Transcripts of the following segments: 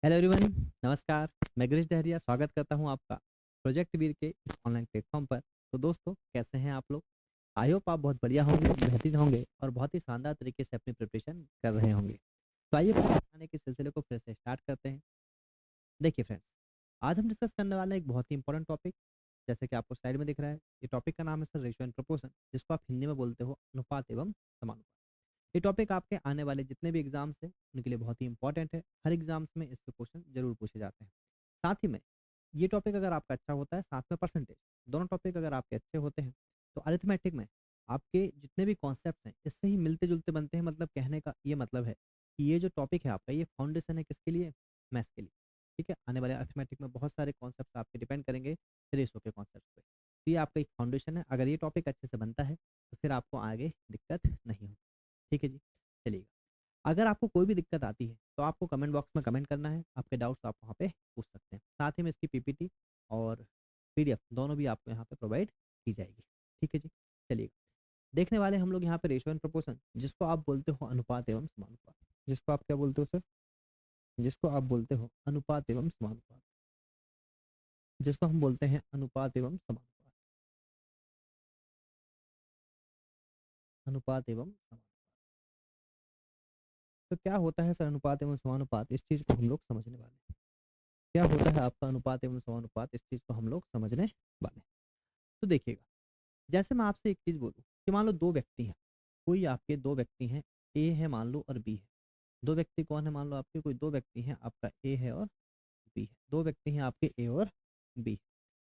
Hello everyone. नमस्कार। मैं गिरीश डहरिया स्वागत करता हूं आपका प्रोजेक्ट वीर के इस ऑनलाइन प्लेटफॉर्म पर। तो दोस्तों, कैसे हैं आप लोग? आई होप आप बहुत बढ़िया होंगे, बेहतरीन होंगे और बहुत ही शानदार तरीके से अपनी प्रिपरेशन कर रहे होंगे। तो आइए पढ़ाने के सिलसिले को फिर से स्टार्ट करते हैं। देखिए फ्रेंड्स, आज हम डिस्कस करने वाले हैं एक बहुत ही इंपॉर्टेंट टॉपिक। जैसे कि आपको स्लाइड में दिख रहा है, ये टॉपिक का नाम है सर रेशियो एंड प्रोपोर्शन, जिसको आप हिंदी में बोलते हो अनुपात एवं समानुपात। ये टॉपिक आपके आने वाले जितने भी एग्जाम्स हैं उनके लिए बहुत ही इंपॉर्टेंट है। हर एग्जाम्स में इससे क्वेश्चन जरूर पूछे जाते हैं। साथ ही में ये टॉपिक अगर आपका अच्छा होता है, साथ में परसेंटेज, दोनों टॉपिक अगर आपके अच्छे होते हैं तो अरिथमेटिक में आपके जितने भी कॉन्सेप्ट्स हैं इससे ही मिलते जुलते बनते हैं। मतलब कहने का ये मतलब है कि ये जो टॉपिक है आपका, ये फाउंडेशन है किसके लिए? मैथ्स के लिए। ठीक है, आने वाले अरिथमेटिक में बहुत सारे कॉन्सेप्ट्स आपके डिपेंड करेंगे रेशो के कॉन्सेप्ट पे। तो ये आपका एक फाउंडेशन है। अगर ये टॉपिक अच्छे से बनता है तो फिर आपको आगे दिक्कत नहीं होगी। ठीक है जी, चलिएगा। अगर आपको कोई भी दिक्कत आती है तो आपको कमेंट बॉक्स में कमेंट करना है। आपके डाउट्स आप वहाँ पे पूछ सकते हैं। साथ ही में इसकी पीपीटी और पीडीएफ दोनों भी आपको यहाँ पे प्रोवाइड की जाएगी। ठीक है जी, चलिए देखने वाले हम लोग यहाँ पे रेशियो एंड प्रोपोर्शन, जिसको आप बोलते हो अनुपात एवं समानुपात। जिसको आप क्या बोलते हो सर? जिसको आप बोलते हो अनुपात एवं समानुपात। जिसको हम बोलते हैं अनुपात एवं समानुपात। अनुपात एवं समानुपात। तो क्या होता है सर अनुपात एवं समानुपात? इस चीज को हम लोग समझने वाले हैं। क्या होता है आपका अनुपात एवं समानुपात? इस चीज को हम लोग समझने वाले हैं। तो देखिएगा, जैसे मैं आपसे एक चीज बोलूं कि मान लो दो व्यक्ति हैं। कोई आपके दो व्यक्ति हैं, ए है मान लो और बी है। दो व्यक्ति कौन है? मान लो आपके कोई दो व्यक्ति हैं, आपका ए है और बी है। दो व्यक्ति हैं आपके ए और बी।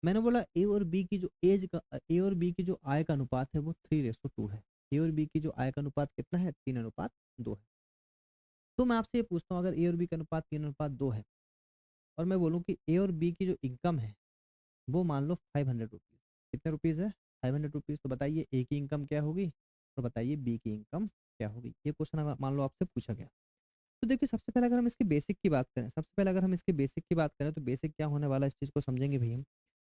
मैंने बोला ए और बी की जो एज का, ए और बी की जो आय का अनुपात है वो 3:2 है। ए और बी की जो आय का अनुपात कितना है? 3:2 है। तो मैं आपसे ये पूछता हूँ, अगर ए और बी का अनुपात 3:2 है और मैं बोलूँ कि ए और बी की जो इनकम है वो मान लो 500 रुपीज़। कितने रुपीज़ है? 500 रुपीज़। तो बताइए ए की इनकम क्या होगी और बताइए बी की इनकम क्या होगी। ये क्वेश्चन अगर मान लो आपसे पूछा गया तो देखिए, सबसे पहले अगर हम इसके बेसिक की बात करें, सबसे पहले अगर हम इसके बेसिक की बात करें तो बेसिक क्या होने वाला है इस चीज़ को समझेंगे भैया हम।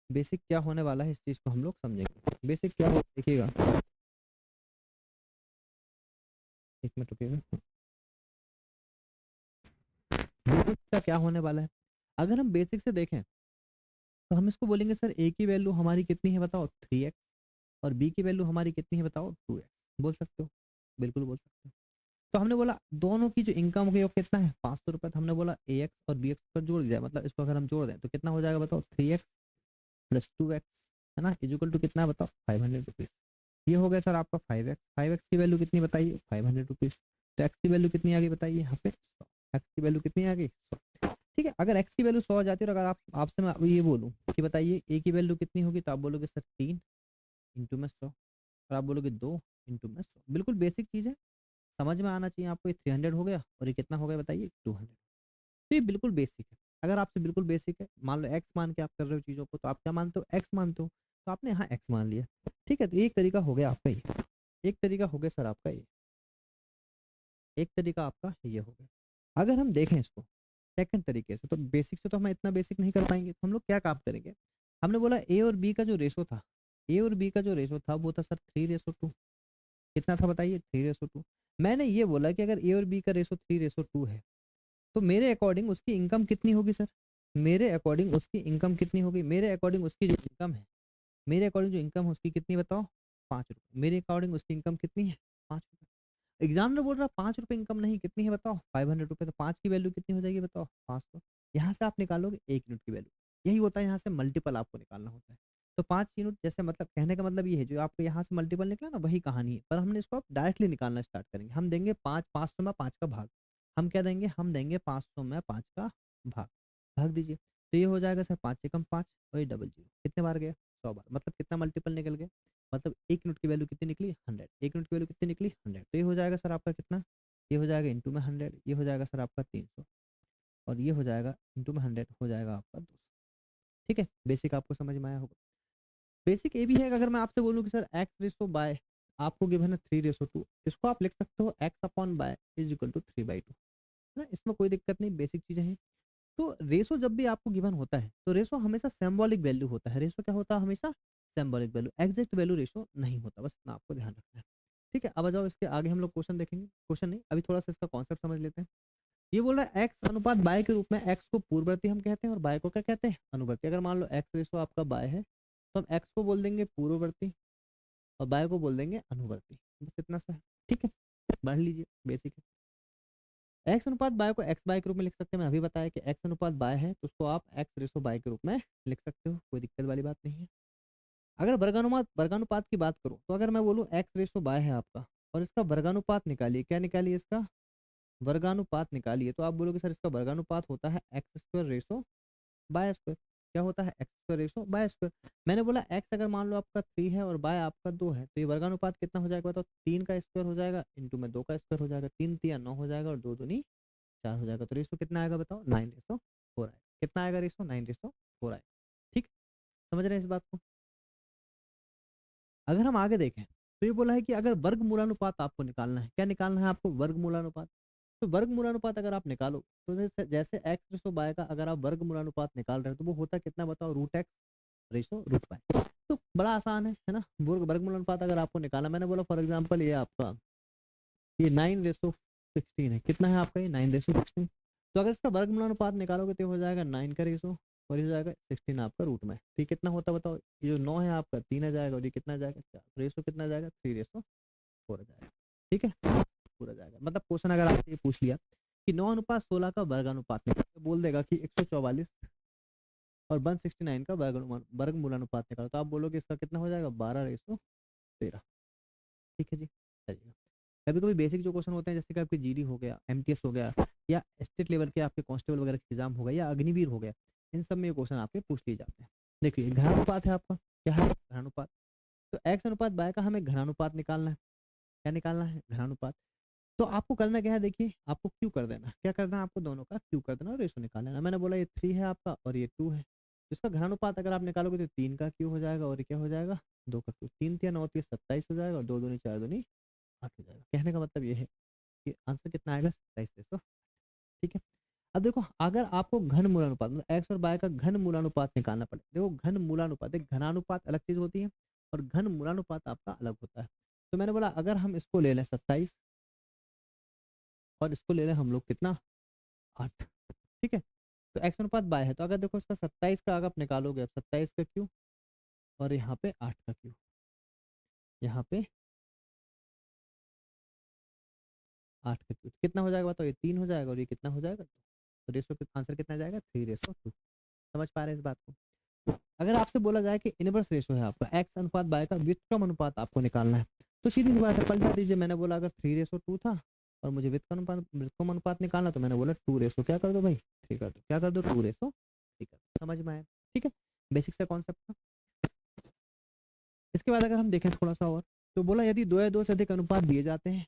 बेसिक क्या होने वाला है इस चीज़ को हम लोग समझेंगे। बेसिक क्या हो, देखिएगा, एक मिनट रुकिएगा। बेसिक का क्या होने वाला है? अगर हम बेसिक से देखें तो हम इसको बोलेंगे सर ए की वैल्यू हमारी कितनी है बताओ? 3x। और बी की वैल्यू हमारी कितनी है बताओ? 2x। बोल सकते हो, बिल्कुल बोल सकते हो। तो हमने बोला दोनों की जो इनकम होगी वो कितना है? 500 रुपये। तो हमने बोला ए एक्स और बी एक्स पर जोड़ दिया, मतलब इसको अगर हम जोड़ दें तो कितना हो जाएगा बताओ? 3x+2x, है ना, इजिकल टू कितना है बताओ? 500 रुपीज़। ये हो गया सर आपका 5x। 5x की वैल्यू कितनी बताइए? 500 रुपीज़। तो एक्स की वैल्यू कितनी आ गई बताइए यहाँ पे? 100। एक्स की वैल्यू कितनी आ गई? 100। ठीक है, अगर एक्स की वैल्यू 100 आ जाती है और अगर आप आपसे मैं ये बोलूँ कि बताइए ए की वैल्यू कितनी होगी, तो आप बोलोगे सर 3 × 100। और आप बोलोगे 2 × 100। बिल्कुल बेसिक चीज़ है, समझ में आना चाहिए आपको। ये 300 हो गया और ये कितना हो गया बताइए? 200। तो ये बिल्कुल बेसिक है। अगर आपसे बिल्कुल बेसिक है, मान लो एक्स मान के आप कर रहे हो चीज़ों को, तो आप क्या मानते हो? एक्स मानते हो। तो आपने यहाँ एक्स मान लिया। ठीक है, तो एक तरीका हो गया आपका ये। एक तरीका हो गया सर आपका ये। एक तरीका आपका ये हो गया। अगर हम देखें इसको सेकंड तरीके से, तो बेसिक से तो हम इतना बेसिक नहीं कर पाएंगे, तो हम लोग क्या काम करेंगे? हमने बोला ए और बी का जो रेशो था, ए और बी का जो रेशो था वो था सर 3:2। कितना था बताइए? 3:2। मैंने ये बोला कि अगर ए और बी का रेशो 3:2 है तो मेरे अकॉर्डिंग उसकी इनकम कितनी होगी सर? मेरे अकॉर्डिंग उसकी इनकम कितनी होगी? मेरे अकॉर्डिंग उसकी जो इनकम है, मेरे अकॉर्डिंग जो इनकम है उसकी कितनी बताओ? 5 रुपये। मेरे अकॉर्डिंग उसकी इनकम कितनी है? 5 रुपये। एग्जामिनर बोल रहा 5 रुपये इनकम नहीं, कितनी है बताओ? 500 रुपये। तो 5 की वैल्यू कितनी हो जाएगी बताओ? 500। यहाँ से आप निकालोगे 1 यूनिट की वैल्यू। यही होता है, यहाँ से मल्टीपल आपको निकालना होता है। तो 5 यूनिट, जैसे मतलब कहने का मतलब ये है, जो आपको यहाँ से मल्टीपल निकला ना वही कहानी है, पर हमने इसको आप डायरेक्टली निकालना स्टार्ट करेंगे। हम देंगे 500 में 5 का भाग। हम क्या देंगे? हम देंगे 500 में 5 का भाग। भाग दीजिए। तो ये हो जाएगा सर 5 × 5 और ये डबल जीरो। कितने बार गया? 100 बार। मतलब कितना मल्टीपल निकल गया? मतलब 1 यूनिट की वैल्यू कितनी निकली? 100। 1 यूनिट की वैल्यू कितनी निकली? 100। तो ये हो जाएगा सर आपका कितना? ये हो जाएगा इंटू में 100। ये हो जाएगा सर आपका 300। और ये हो जाएगा इंटू में 100, हो जाएगा आपका 200। ठीक है, बेसिक आपको समझ में आया होगा। बेसिक ये भी है कि अगर मैं आपसे बोलूँ कि सर एक्स रेसो बाय आपको गिवन है 3:2, इसको आप लिख सकते हो x/y = 3/2, है ना। इसमें कोई दिक्कत नहीं, बेसिक चीजें हैं। तो रेशो जब भी आपको गिवन होता है तो रेशो हमेशा सिंबॉलिक वैल्यू होता है। रेशो क्या होता है? हमेशा symbolic value, exact value ratio नहीं होता, बस इतना आपको ध्यान रखना है। ठीक है, अब आ जाओ इसके आगे हम लोग क्वेश्चन देखेंगे। क्वेश्चन नहीं, अभी थोड़ा सा इसका कॉन्सेप्ट समझ लेते हैं। ये बोल रहा है एक्स अनुपात बाय के रूप में। एक्स को पूर्ववर्ती हम कहते हैं और बाय को क्या कहते हैं, अनुवर्ती। अगर मान लो एक्स रेशो आपका बाय है तो हम एक्स को बोल देंगे पूर्ववर्ती और बाय को बोल देंगे अनुवर्ती, बस इतना सा है। ठीक है, पढ़ लीजिए, बेसिक है। एक्स अनुपात बाय को एक्स बाय के रूप में लिख सकते हैं। मैंने अभी बताया कि एक्स अनुपात बाय है तो उसको आप एक्स रेशो बाय के रूप में लिख सकते हो, कोई दिक्कत वाली बात नहीं है। अगर वर्गानुपात की बात करूं तो अगर मैं बोलूं एक्स रेशो बाय है आपका और इसका वर्गानुपात निकालिए, क्या निकालिए, इसका वर्गानुपात निकालिए, तो आप बोलोगे सर इसका वर्गानुपात होता है x square ratio by square. क्या होता है, x square ratio by square. मैंने बोला एक्स अगर मान लो आपका 3 है और बाय आपका 2 है तो ये वर्गानुपात कितना हो जाएगा बताओ, 3 का स्क्वायर हो जाएगा इंटू में 2 का स्क्वायर हो जाएगा, 3 तिया 9 हो जाएगा और 2 दूनी 4 हो जाएगा। तो रेशो कितना आएगा बताओ, 9:4 आएगा। कितना आएगा रेशो, 9:4 आएगा। ठीक, समझ रहे हैं इस बात को। अगर हम आगे देखें तो ये बोला है कि अगर वर्गमूलानुपात आपको निकालना है, क्या निकालना है आपको, वर्गमूलानुपात। तो वर्गमूलानुपात अगर आप निकालो तो जैसे एक्स रेशो बाय का अगर आप वर्गमूलानुपात निकाल रहे हो तो वो होता कितना बताओ, root X ratio root by. तो बड़ा आसान है ना। वर्गमूलानुपात अगर आपको निकालना, मैंने बोला फॉर एग्जाम्पल ये आपका ये 9:16 है। कितना है आपका ये 9:16। तो अगर इसका वर्गमूलानुपात निकालोगे तो हो जाएगा 9 का रेशो और ये हो जाएगा 16 आपका रूट में। तो ये कितना होता है बताओ, ये जो 9 है आपका 3 आ जाएगा और ये कितना आ जाएगा 4, रेशो कितना आ जाएगा 3:4 आ जाएगा। ठीक है, पूरा जाएगा। मतलब क्वेश्चन अगर आपसे ये पूछ लिया कि 9:16 का वर्गानुपात निकालो तो बोल देगा कि 144 और 169 का वर्गमूलानुपात निकालो तो आप बोलोगे इसका कितना हो जाएगा 12:13। ठीक है जी, चलिए। कभी कभी बेसिक जो क्वेश्चन होते हैं जैसे कि आपके जीडी हो गया, एमटीएस हो गया या स्टेट लेवल के आपके कांस्टेबल वगैरह के एग्जाम हो गया या अग्निवीर हो गया, इन सब में ये क्वेश्चन आपके पूछ लिए जाते हैं। देखिए घनानुपात है आपका, क्या है घनानुपात। तो एक्स अनुपात बाय का हमें घनानुपात निकालना है। क्या निकालना है, घनानुपात। तो आपको करना क्या है, देखिए आपको क्यू कर देना। क्या करना है आपको, दोनों का क्यू कर देना और रेशो निकाल लेना। मैंने बोला ये 3 है आपका और ये 2 है, तो इसका घनानुपात अगर आप निकालोगे तो 3 का क्यू हो जाएगा और ये क्या हो जाएगा 2 का क्यू। 3 तिया 9 तिया 27 हो जाएगा और 2 दूनी 4 दूनी 8 हो जाएगा। कहने का मतलब ये है कि आंसर कितना आएगा 27। ठीक है, अब देखो अगर आपको घन मूलानुपात मतलब एक्स और बाय का घन मूलानुपात निकालना पड़े, देखो घन मूलानुपात, एक घनानुपात अलग चीज होती है और घन मूलानुपात आपका अलग होता है। तो मैंने बोला अगर हम इसको ले लें 27 और इसको ले लें हम लोग कितना 8। ठीक है, तो एक्स अनुपात बाय है तो अगर देखो इसका 27 का अगर आप निकालोगे, अब 27 का क्यू और यहाँ पे 8 का क्यू, यहाँ पे 8 का क्यू कितना हो जाएगा बताओ, ये 3 हो जाएगा और ये कितना हो जाएगा, तो रेशो आंसर कितना जाएगा 3:2। समझ पा रहे हैं इस बात को। अगर आपसे बोला जाए कि इनवर्स रेशो है आपका एक्स अनुपात बाय का व्युत्क्रम अनुपात आपको निकालना है तो सीधी सी बात है, पलटा दीजिए। मैंने बोला अगर 3:2 था और मुझे व्युत्क्रम अनुपात निकालना तो मैंने बोला 2 क्या कर दो भाई 3 कर दो, क्या कर दो 2:3 कर दो। समझ में आया, ठीक है, बेसिक सा कॉन्सेप्ट था। इसके बाद अगर हम देखें थोड़ा सा और, तो बोला यदि 2 या 2 से अधिक अनुपात दिए जाते हैं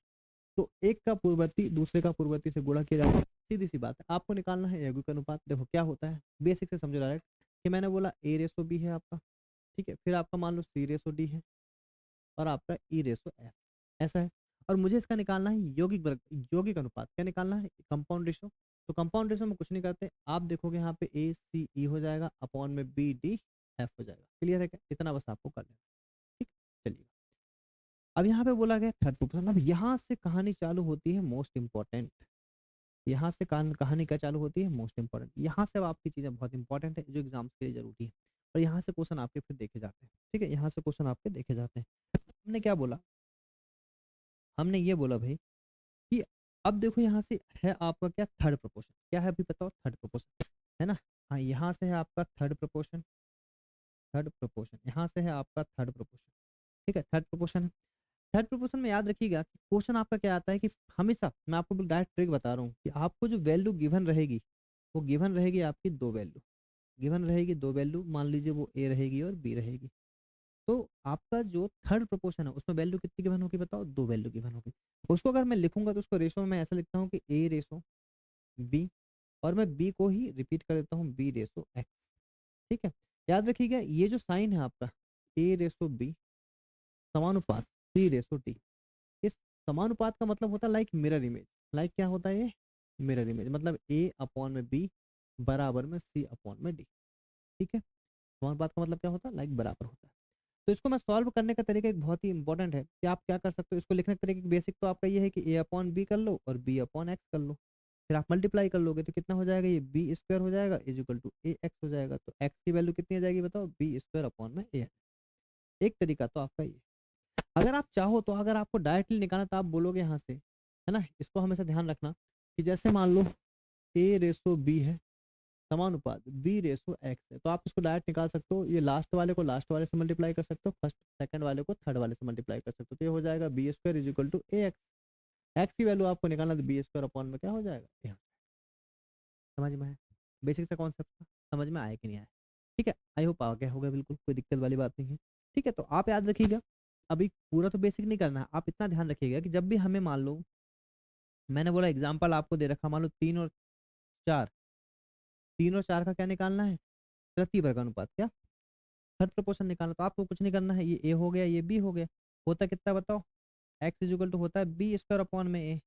तो एक का पूर्ववर्ती दूसरे का पूर्ववर्ती से गुणा किया जाता है। सीधी सी बात है, आपको निकालना है यौगिक अनुपात। देखो क्या होता है, बेसिक से समझो डायरेक्ट कि मैंने बोला A:B है आपका, ठीक है, फिर आपका मान लो C:D है और आपका E:F ऐसा है। और मुझे इसका निकालना है यौगिक अनुपात। क्या निकालना है, कंपाउंड रेशो। तो कंपाउंड रेशो में कुछ नहीं करते, आप देखोगे यहाँ पे ACE हो जाएगा अपॉन में BDF हो जाएगा। क्लियर है क्या, इतना बस आपको कर लेना। ठीक, चलिए अब यहाँ पे बोला गया थर्ड प्रोपोर्शन। अब यहाँ से कहानी चालू होती है मोस्ट इंपॉर्टेंट। यहाँ से कहानी क्या चालू होती है, मोस्ट इंपॉर्टेंट। यहाँ से अब आपकी चीजें बहुत इंपॉर्टेंट है जो एग्जाम्स के लिए जरूरी है और यहाँ से क्वेश्चन आपके फिर देखे जाते हैं। ठीक है, यहाँ से क्वेश्चन आपके देखे जाते हैं। हमने क्या बोला, हमने ये बोला भाई कि अब देखो यहाँ से है आपका क्या थर्ड प्रोपोर्शन। क्या है अभी बताओ, थर्ड प्रोपोर्शन है ना। हाँ, यहाँ से है आपका थर्ड प्रोपोर्शन, थर्ड प्रोपोर्शन यहाँ से है आपका थर्ड प्रोपोर्शन। ठीक है, थर्ड प्रोपोर्शन है। थर्ड प्रोपोर्शन में याद रखिएगा कि क्वेश्चन आपका क्या आता है कि हमेशा मैं आपको डायरेक्ट ट्रिक बता रहा हूँ कि आपको जो वैल्यू गिवन रहेगी वो गिवन रहेगी आपकी 2 वैल्यू, गिवन रहेगी 2 वैल्यू। मान लीजिए वो ए रहेगी और बी रहेगी। तो आपका जो थर्ड प्रोपोर्शन है उसमें वैल्यू कितनी गिवन होगी बताओ, 2 वैल्यू गिवन होगी। उसको अगर मैं लिखूंगा तो उसको रेशो में मैं ऐसा लिखता हूँ कि A:B और मैं बी को ही रिपीट कर देता हूँ B:X। ठीक है, याद रखिएगा ये जो साइन है आपका A:B समानुपात C:D। इस समानुपात का मतलब होता है लाइक मिरर इमेज। लाइक क्या होता है ये, मिरर इमेज। मतलब A अपॉन में B बराबर में C अपॉन में D। ठीक है, समानुपात का मतलब क्या होता है, लाइक बराबर होता है। तो इसको मैं सॉल्व करने का तरीका एक बहुत ही इंपॉर्टेंट है कि आप क्या कर सकते हो इसको लिखने का तरीका बेसिक तो आपका ये है कि A अपॉन बी कर लो और B अपॉन एक्स कर लो। फिर आप मल्टीप्लाई कर लोगे तो कितना हो जाएगा, ये बी स्क्वायर हो जाएगा is equal to A X हो जाएगा। तो एक्स की वैल्यू कितनी आ जाएगी बताओ, बी स्क्वायर अपॉन में ए। एक तरीका तो आपका ये। अगर आप चाहो तो अगर आपको डायरेक्टली निकालना तो आप बोलोगे यहाँ से, है ना, इसको हमेशा ध्यान रखना कि जैसे मान लो ए रेसो बी है, समानुपात बी रेसो एक्स है, तो आप इसको डायरेक्ट निकाल सकते हो। ये लास्ट वाले को लास्ट वाले से मल्टीप्लाई कर सकते हो, फर्स्ट सेकंड वाले को थर्ड वाले से मल्टीप्लाई कर सकते हो। तो ये हो जाएगा B square is equal to A X. X की वैल्यू आपको निकालना तो बी स्क्वायर अपॉन में क्या हो जाएगा। समझ में है बेसिक सा कॉन्सेप्ट, समझ में आया कि नहीं आया? ठीक है, आई होप आ गया होगा, बिल्कुल कोई दिक्कत वाली बात नहीं है। ठीक है, तो आप याद रखिएगा, अभी पूरा तो बेसिक नहीं करना है, आप इतना ध्यान रखिएगा कि जब भी हमें मान लो, मैंने बोला एग्जाम्पल आपको दे रखा, मान लो 3 और 4, 3 और 4 का क्या निकालना है, तृतीय वर्ग अनुपात, क्या थर्ड प्रपोर्शन निकालना। तो आपको कुछ नहीं करना है, ये ए हो गया, ये बी हो गया, होता कितना बताओ, एक्स इज इक्वल टू होता है बी स्क्वायर अपॉन में ए।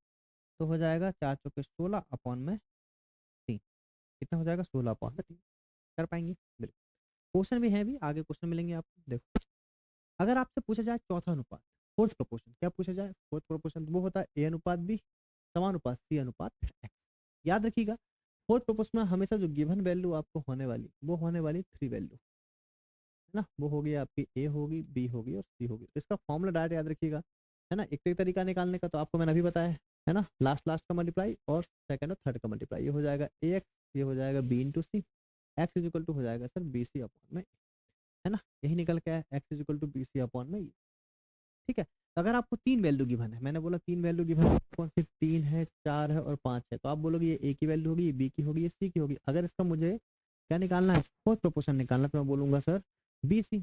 तो हो जाएगा 4 चौके 16 अपॉन में 3, कितना हो जाएगा 16 अपॉन में 3। कर पाएंगे बिल्कुल। क्वेश्चन भी है, भी आगे क्वेश्चन मिलेंगे आपको। देखो, अगर आपसे पूछा जाए चौथा अनुपात, फोर्थ प्रोपोर्शन, क्या पूछा जाए, फोर्थ प्रोपोर्शन, वो होता है ए अनुपात बी समानुपात सी अनुपात एक्स। याद रखिएगा, फोर्थ प्रोपोर्शन में हमेशा जो गिवन वैल्यू आपको होने वाली, वो होने वाली 3 वैल्यू, है ना, वो होगी आपकी ए होगी, बी होगी और सी होगी। तो इसका फॉर्मूला डायरेक्ट याद रखिएगा, है ना। एक तरीका निकालने का तो आपको मैंने अभी बताया है ना, लास्ट लास्ट का मल्टीप्लाई और सेकंड और थर्ड का मल्टीप्लाई। ये हो जाएगा ए एक्स, ये हो जाएगा B into C, X is equal to हो जाएगा सर बी सी अपॉन में, है ना, यही निकल के आया X is equal to B C upon में। ठीक है, तो अगर आपको 3 वैल्यू गिवन है, मैंने बोला 3 वैल्यू गिवन है, कौन सी 3 है, 4 है और 5 है, तो आप बोलोगे ये ए की वैल्यू होगी, ये बी की होगी, ये सी की होगी। अगर इसका मुझे क्या निकालना है, फोर्थ प्रोपोर्शन निकालना, तो मैं बोलूंगा sir B C.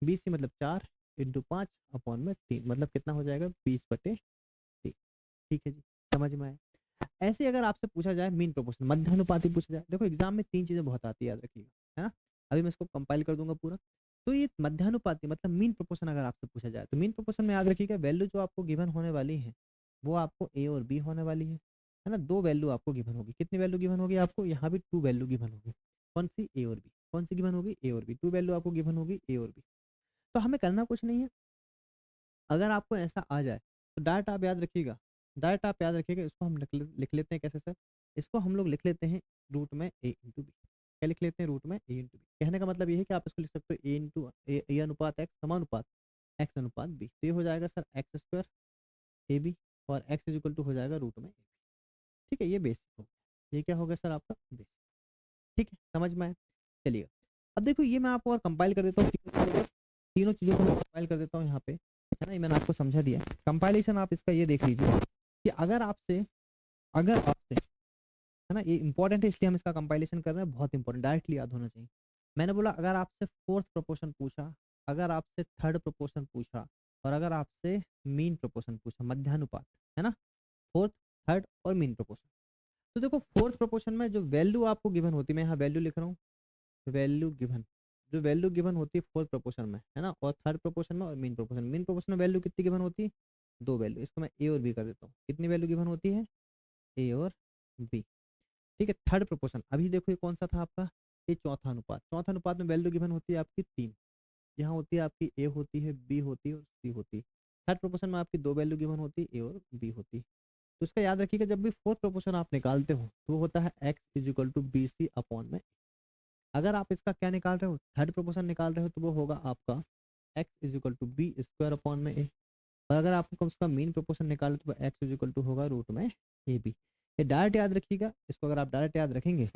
B C मतलब 4 इंटू 5 अपॉन में 3, मतलब कितना हो जाएगा 20/3। ठीक है जी, समझ में आया। ऐसे अगर आपसे पूछा जाए मीन प्रोपोर्शन, मध्यानुपाती पूछा जाए, देखो एग्जाम में 3 चीजें बहुत आती है, याद रखिएगा, है ना। अभी मैं इसको कंपाइल कर दूंगा पूरा। तो ये मध्यानुपाती मतलब मीन प्रोपोर्शन अगर आपसे पूछा जाए, तो मीन प्रोपोर्शन में याद रखिएगा वैल्यू जो आपको गिवन होने वाली है, वो आपको ए और बी होने वाली है ना। 2 वैल्यू आपको गिवन होगी, कितनी वैल्यू गिवन होगी आपको, यहाँ भी 2 वैल्यू गिवन होगी। कौन सी, ए और बी, कौन सी गिवन होगी, ए और बी, 2 वैल्यू आपको गिवन होगी ए और बी। तो हमें करना कुछ नहीं है, अगर आपको ऐसा आ जाए तो डायरेक्ट आप याद रखिएगा, डायरेक्ट आप याद रखिएगा, इसको हम लिख लेते हैं कैसे सर, इसको हम लोग लिख लेते हैं रूट में ए इंटू बी। क्या लिख लेते हैं, रूट में ए इंटू बी। कहने का मतलब ये है कि आप इसको लिख सकते हो ए इंटू ए अनुपात एक्स समानुपात एक्स अनुपात बी। तो ये हो जाएगा sir X square A B और एक्स इज इक्वल टू हो जाएगा रूट में ए बी। ठीक है, ये बेसिक हो गया, ये क्या हो गया सर आपका बेसिक। ठीक है, समझ में आया। चलिए, अब देखो ये मैं आपको और कंपाइल कर देता हूँ, तीनों चीज़ों को मैं कंपाइल कर देता हूँ यहाँ पे, है ना। ये मैंने आपको समझा दिया कंपाइलेशन, आप इसका ये देख लीजिए कि अगर आपसे है ना, ये इंपॉर्टेंट है इसलिए हम इसका कंपाइलेशन कर रहे हैं, बहुत इंपॉर्टेंट, डायरेक्टली याद होना चाहिए। मैंने बोला अगर आपसे फोर्थ प्रोपोर्शन पूछा, अगर आपसे थर्ड प्रोपोर्शन पूछा और अगर आपसे मीन प्रोपोर्शन पूछा, मध्यानुपात, है ना, फोर्थ थर्ड और मीन प्रोपोर्शन। तो देखो फोर्थ प्रोपोर्शन में जो वैल्यू आपको गिवन होती है, मैं यहाँ वैल्यू लिख रहा हूँ, वैल्यू गिवन, जो वैल्यू गिवन होती है फोर्थ प्रोपोर्शन में, है ना, और थर्ड प्रोपोर्शन में और मीन प्रोपोर्शन में वैल्यू कितनी गिवन होती है, 2 वैल्यू। इसको मैं ए और बी कर देता हूँ, कितनी वैल्यू गिवन होती है, ए और बी। ठीक है, थर्ड प्रोपोर्शन, अभी देखो ये कौन सा था आपका, ये चौथा अनुपात। चौथा अनुपात में वैल्यू गिवन होती है आपकी 3, यहाँ होती है आपकी ए होती है, बी होती है और सी होती है। थर्ड प्रोपोर्शन में आपकी 2 वैल्यू गिवन होती है, ए और बी होती है। तो इसका याद रखिएगा, जब भी फोर्थ प्रोपोर्शन आप निकालते हो तो वो होता है X is equal to B C upon में। अगर आप इसका क्या निकाल रहे हो, थर्ड प्रोपोर्शन निकाल रहे हो, तो वो होगा आपका X is equal to B square upon में ए। और अगर आपको उसका मीन प्रोपोर्शन निकाले तो एक्स इज इक्वल टू होगा रूट में ए बी। ये डायरेक्ट याद रखिएगा, इसको अगर आप डायरेक्ट याद रखेंगे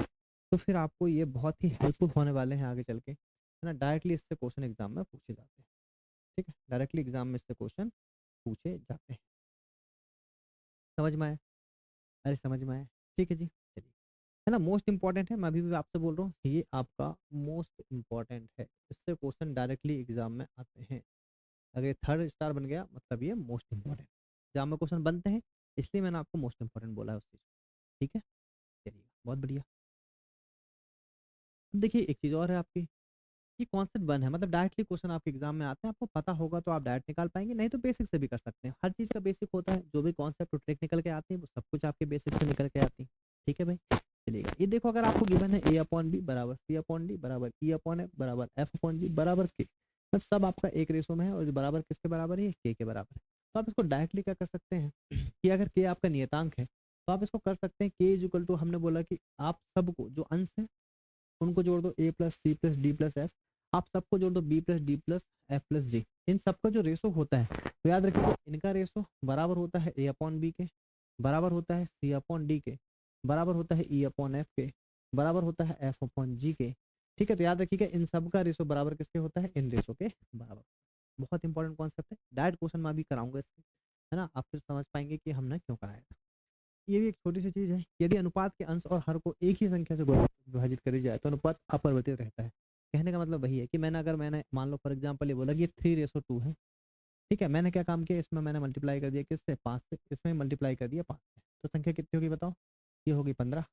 तो फिर आपको ये बहुत ही हेल्पफुल होने वाले हैं आगे चल के, है ना। डायरेक्टली इससे क्वेश्चन एग्जाम में पूछे जाते हैं। ठीक है, डायरेक्टली एग्जाम में इससे क्वेश्चन पूछे जाते हैं। समझ में आया, अरे समझ में आया। ठीक है जी, चलिए, है ना, मोस्ट इंपॉर्टेंट है, मैं अभी भी आपसे बोल रहा हूँ, ये आपका मोस्ट इंपॉर्टेंट है, इससे क्वेश्चन डायरेक्टली एग्जाम में आते हैं। अगर ये थर्ड स्टार बन गया मतलब ये मोस्ट इंपॉर्टेंट, एग्जाम में क्वेश्चन बनते हैं, इसलिए मैंने आपको मोस्ट इंपॉर्टेंट बोला है उस चीज़ को। ठीक है, चलिए, बहुत बढ़िया। अब देखिए एक चीज़ और है आपकी, ये कॉन्सेप्ट वन है, मतलब डायरेक्टली क्वेश्चन आपके एग्जाम में आते हैं, आपको पता होगा तो आप डायरेक्ट निकाल पाएंगे, नहीं तो बेसिक से भी कर सकते हैं। हर चीज़ का बेसिक होता है, जो भी कॉन्सेप्ट ट्रिक निकल के आती है वो सब कुछ आपके बेसिक से निकल के आती है। ठीक है भाई, चलिएगा, ये देखो अगर आपको गिवन है ए अपॉन बी बराबर सी अपॉन डी बराबर ई अपॉन एफ बराबर एफ अपॉन जी बराबर के, मतलब सब आपका एक रेशो में है और जो बराबर किसके बराबर है, के बराबर है। तो आप इसको डायरेक्टली क्या कर सकते हैं कि अगर के आपका नियतांक है तो आप इसको कर सकते हैं के इज इक्वल टू, हमने बोला कि आप सबको जो अंश है उनको जोड़ दो, A plus C plus D plus F, आप सबको जोड़ दो B plus D plus F plus G. इन सबका जो रेशो होता है तो याद रखिए इनका रेशो बराबर होता है ए अपॉन बी के, बराबर होता है सी अपॉन डी के, बराबर होता है ई अपॉन एफ के, बराबर होता है एफ अपॉन जी के। ठीक है, तो याद रखिएगा इन सब का रेशो बराबर किसके होता है, इन रेशो के बराबर। बहुत इंपॉर्टेंट कॉन्सेप्ट है, डायरेक्ट क्वेश्चन में भी कराऊंगा इसके, है ना, आप फिर समझ पाएंगे कि हमने क्यों कराया था। ये भी एक छोटी सी चीज है, यदि अनुपात के अंश और हर को एक ही संख्या से विभाजित करी जाए तो अनुपात अपरिवर्तित रहता है। कहने का मतलब वही है कि मैंने मान लो फॉर एग्जांपल ये बोला कि 3:2 है। ठीक है, मैंने क्या काम किया, इसमें मैंने मल्टीप्लाई कर दिया किससे, 5 से, इसमें मल्टीप्लाई कर दिया 5 से, तो संख्या कितनी होगी बताओ, ये होगी 15,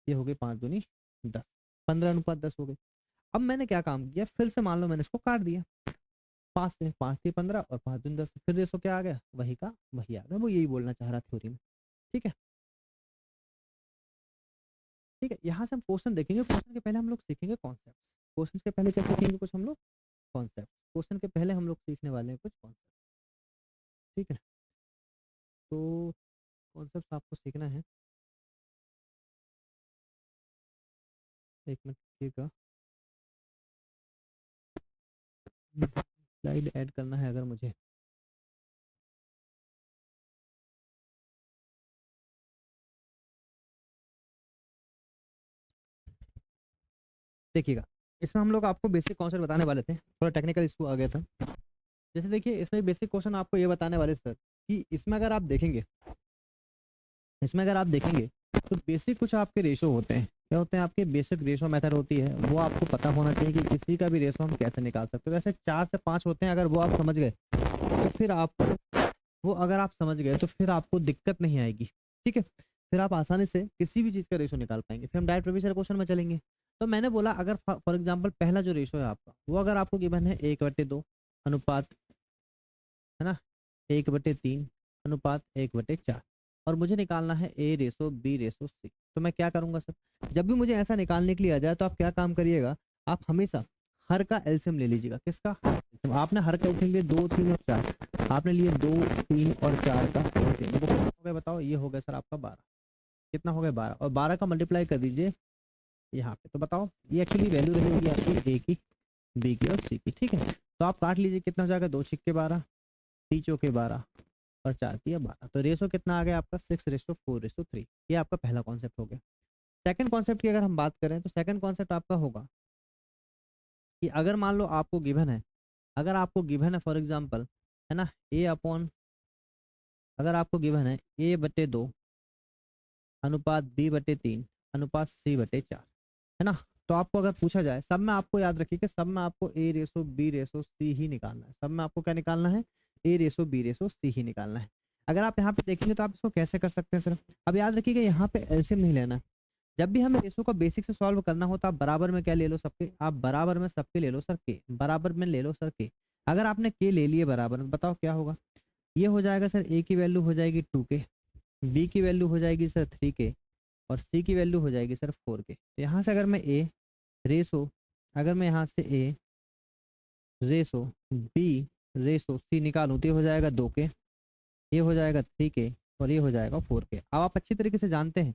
ये होगी 5 दूनी 10, 15:10 हो गई। अब मैंने क्या काम किया, फिर से मान लो मैंने इसको काट दिया 5 से, 5 थी 15 और 5 दूनी 10, फिर रेशो क्या आ गया, वही का वही आ गया। वो यही बोलना चाह रहा थ्योरी में। ठीक है, ठीक है, यहाँ से हम क्वेश्चन देखेंगे, क्वेश्चन के पहले हम लोग सीखेंगे कॉन्सेप्ट। क्वेश्चन के पहले क्या सीखेंगे, कुछ हम लोग कॉन्सेप्ट, क्वेश्चन के पहले हम लोग सीखने वाले हैं कुछ कॉन्सेप्ट। ठीक है, तो कॉन्सेप्ट आपको सीखना है, एक मिनट देखिएगा, स्लाइड ऐड करना है अगर मुझे। देखिएगा, इसमें हम लोग आपको बेसिक कॉन्सेप्ट बताने वाले थे, थोड़ा टेक्निकल इशू आ गया था। जैसे देखिए इसमें बेसिक क्वेश्चन आपको ये बताने वाले सर कि इसमें अगर आप देखेंगे, इसमें अगर आप देखेंगे तो बेसिक कुछ आपके रेशो होते हैं, क्या होते हैं आपके बेसिक रेशो मेथड होती है, वो आपको पता होना चाहिए कि किसी का भी रेशो हम कैसे निकाल सकते हैं। वैसे 4 से 5 होते हैं, अगर वो आप समझ गए तो फिर आप, वो अगर आप समझ गए तो फिर आपको दिक्कत नहीं आएगी। ठीक है, फिर आप आसानी से किसी भी चीज़ का रेशो निकाल पाएंगे। फिर हम डायरेक्ट प्रीवियस क्वेश्चन में चलेंगे। तो मैंने बोला अगर फॉर एग्जाम्पल पहला जो रेशो है आपका, वो अगर आपको गिवन है 1/2 अनुपात, है ना, 1/3 अनुपात 1/4, और मुझे निकालना है ए रेशो बी रेशो सी, तो मैं क्या करूंगा सर, जब भी मुझे ऐसा निकालने के लिए आ जाए तो आप क्या काम करिएगा, आप हमेशा हर का एलसीएम ले लीजिएगा। किसका LCM? आपने हर का एलसीएम लिए 2, 3 और 4, आपने लिए 2, 3 और 4 का LCM, देखो कितना हो गया बताओ, ये हो गया सर आपका 12, कितना हो गया 12, और 12 का मल्टीप्लाई कर दीजिए यहाँ पे, तो बताओ ये एक्चुअली वैल्यू रहेगी आपकी ए की, बी की और सी की। ठीक है, तो आप काट लीजिए, कितना हो जाएगा, 2 छिक्के 12, 3 चौके 12 और 4 तिया 12, तो रेशो कितना आ गया आपका 6:4:3। ये आपका पहला कॉन्सेप्ट हो गया। सेकंड कॉन्सेप्ट की अगर हम बात करें तो सेकंड कॉन्सेप्ट आपका होगा कि अगर मान लो आपको गिवन है, अगर आपको गिवन है फॉर एग्जांपल, है ना, ए अपॉन, अगर आपको गिवन है A/2 अनुपात B/3 अनुपात C/4, है ना, तो आपको अगर पूछा जाए, सब में आपको याद रखिए कि सब में आपको ए रेशो बी रेशो सी ही निकालना है, सब में आपको क्या निकालना है, ए रेशो बी रेशो सी ही निकालना है। अगर आप यहाँ पे देखेंगे तो आप इसको कैसे कर सकते हैं सर, अब याद रखिएगा यहाँ पे एलसीएम नहीं लेना है। जब भी हमें रेशो का बेसिक से सॉल्व करना हो तो आप बराबर में क्या ले लो, सबके, आप बराबर में सबके ले लो सर के, बराबर में ले लो सर के। अगर आपने के ले लिए बराबर में, बताओ क्या होगा, ये हो जाएगा सर, ए की वैल्यू हो जाएगी 2 के, बी की वैल्यू हो जाएगी सर 3 के, और सी की वैल्यू हो जाएगी सर 4 के। तो यहाँ से अगर मैं ए रेशो, अगर मैं यहाँ से ए रेशो बी रेशो सी निकालूं तो ये हो जाएगा 2 के, ये हो जाएगा 3 के, और ये हो जाएगा 4 के। अब आप अच्छी तरीके से जानते हैं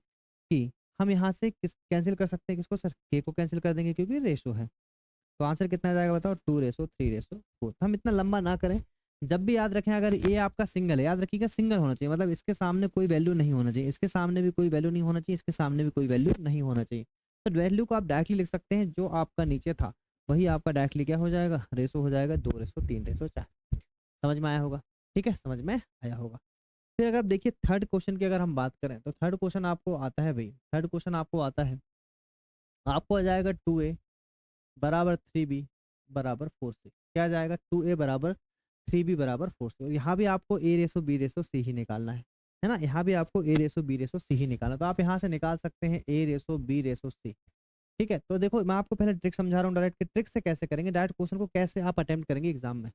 कि हम यहाँ से किस कैंसिल कर सकते हैं, किसको सर, के को कैंसिल कर देंगे क्योंकि रेशो है। तो आंसर कितना आ जाएगा बताओ, 2:3:4। हम इतना लंबा ना करें, जब भी याद रखें अगर ये आपका सिंगल है, याद रखिएगा सिंगल होना चाहिए, मतलब इसके सामने कोई वैल्यू नहीं होना चाहिए, इसके सामने भी कोई वैल्यू नहीं होना चाहिए, इसके सामने भी कोई वैल्यू नहीं होना चाहिए। तो वैल्यू को आप डायरेक्टली लिख सकते हैं, जो आपका नीचे था वही आपका डायरेक्टली क्या हो जाएगा, रेशो हो जाएगा 2:3:4। समझ में आया होगा, ठीक है, समझ में आया होगा। फिर अगर आप देखिए थर्ड क्वेश्चन की अगर हम बात करें तो थर्ड क्वेश्चन आपको आता है भाई, थर्ड क्वेश्चन आपको आता है, आपको आ जाएगा 2a बराबर 3b बराबर 4c। क्या आ जाएगा, 2a बराबर 3b बराबर 4c, और यहाँ भी आपको ए रेसो बी रेसो सी ही निकालना है ना, यहाँ भी आपको ए रेसो बी रेसो सी ही निकालना, तो आप यहाँ से निकाल सकते हैं ए रेसो बी रेसो सी। ठीक है, तो देखो मैं आपको पहले ट्रिक समझा रहा हूँ, डायरेक्ट ट्रिक से कैसे करेंगे, डायरेक्ट क्वेश्चन को कैसे आप अटेम्प्ट करेंगे एग्जाम में।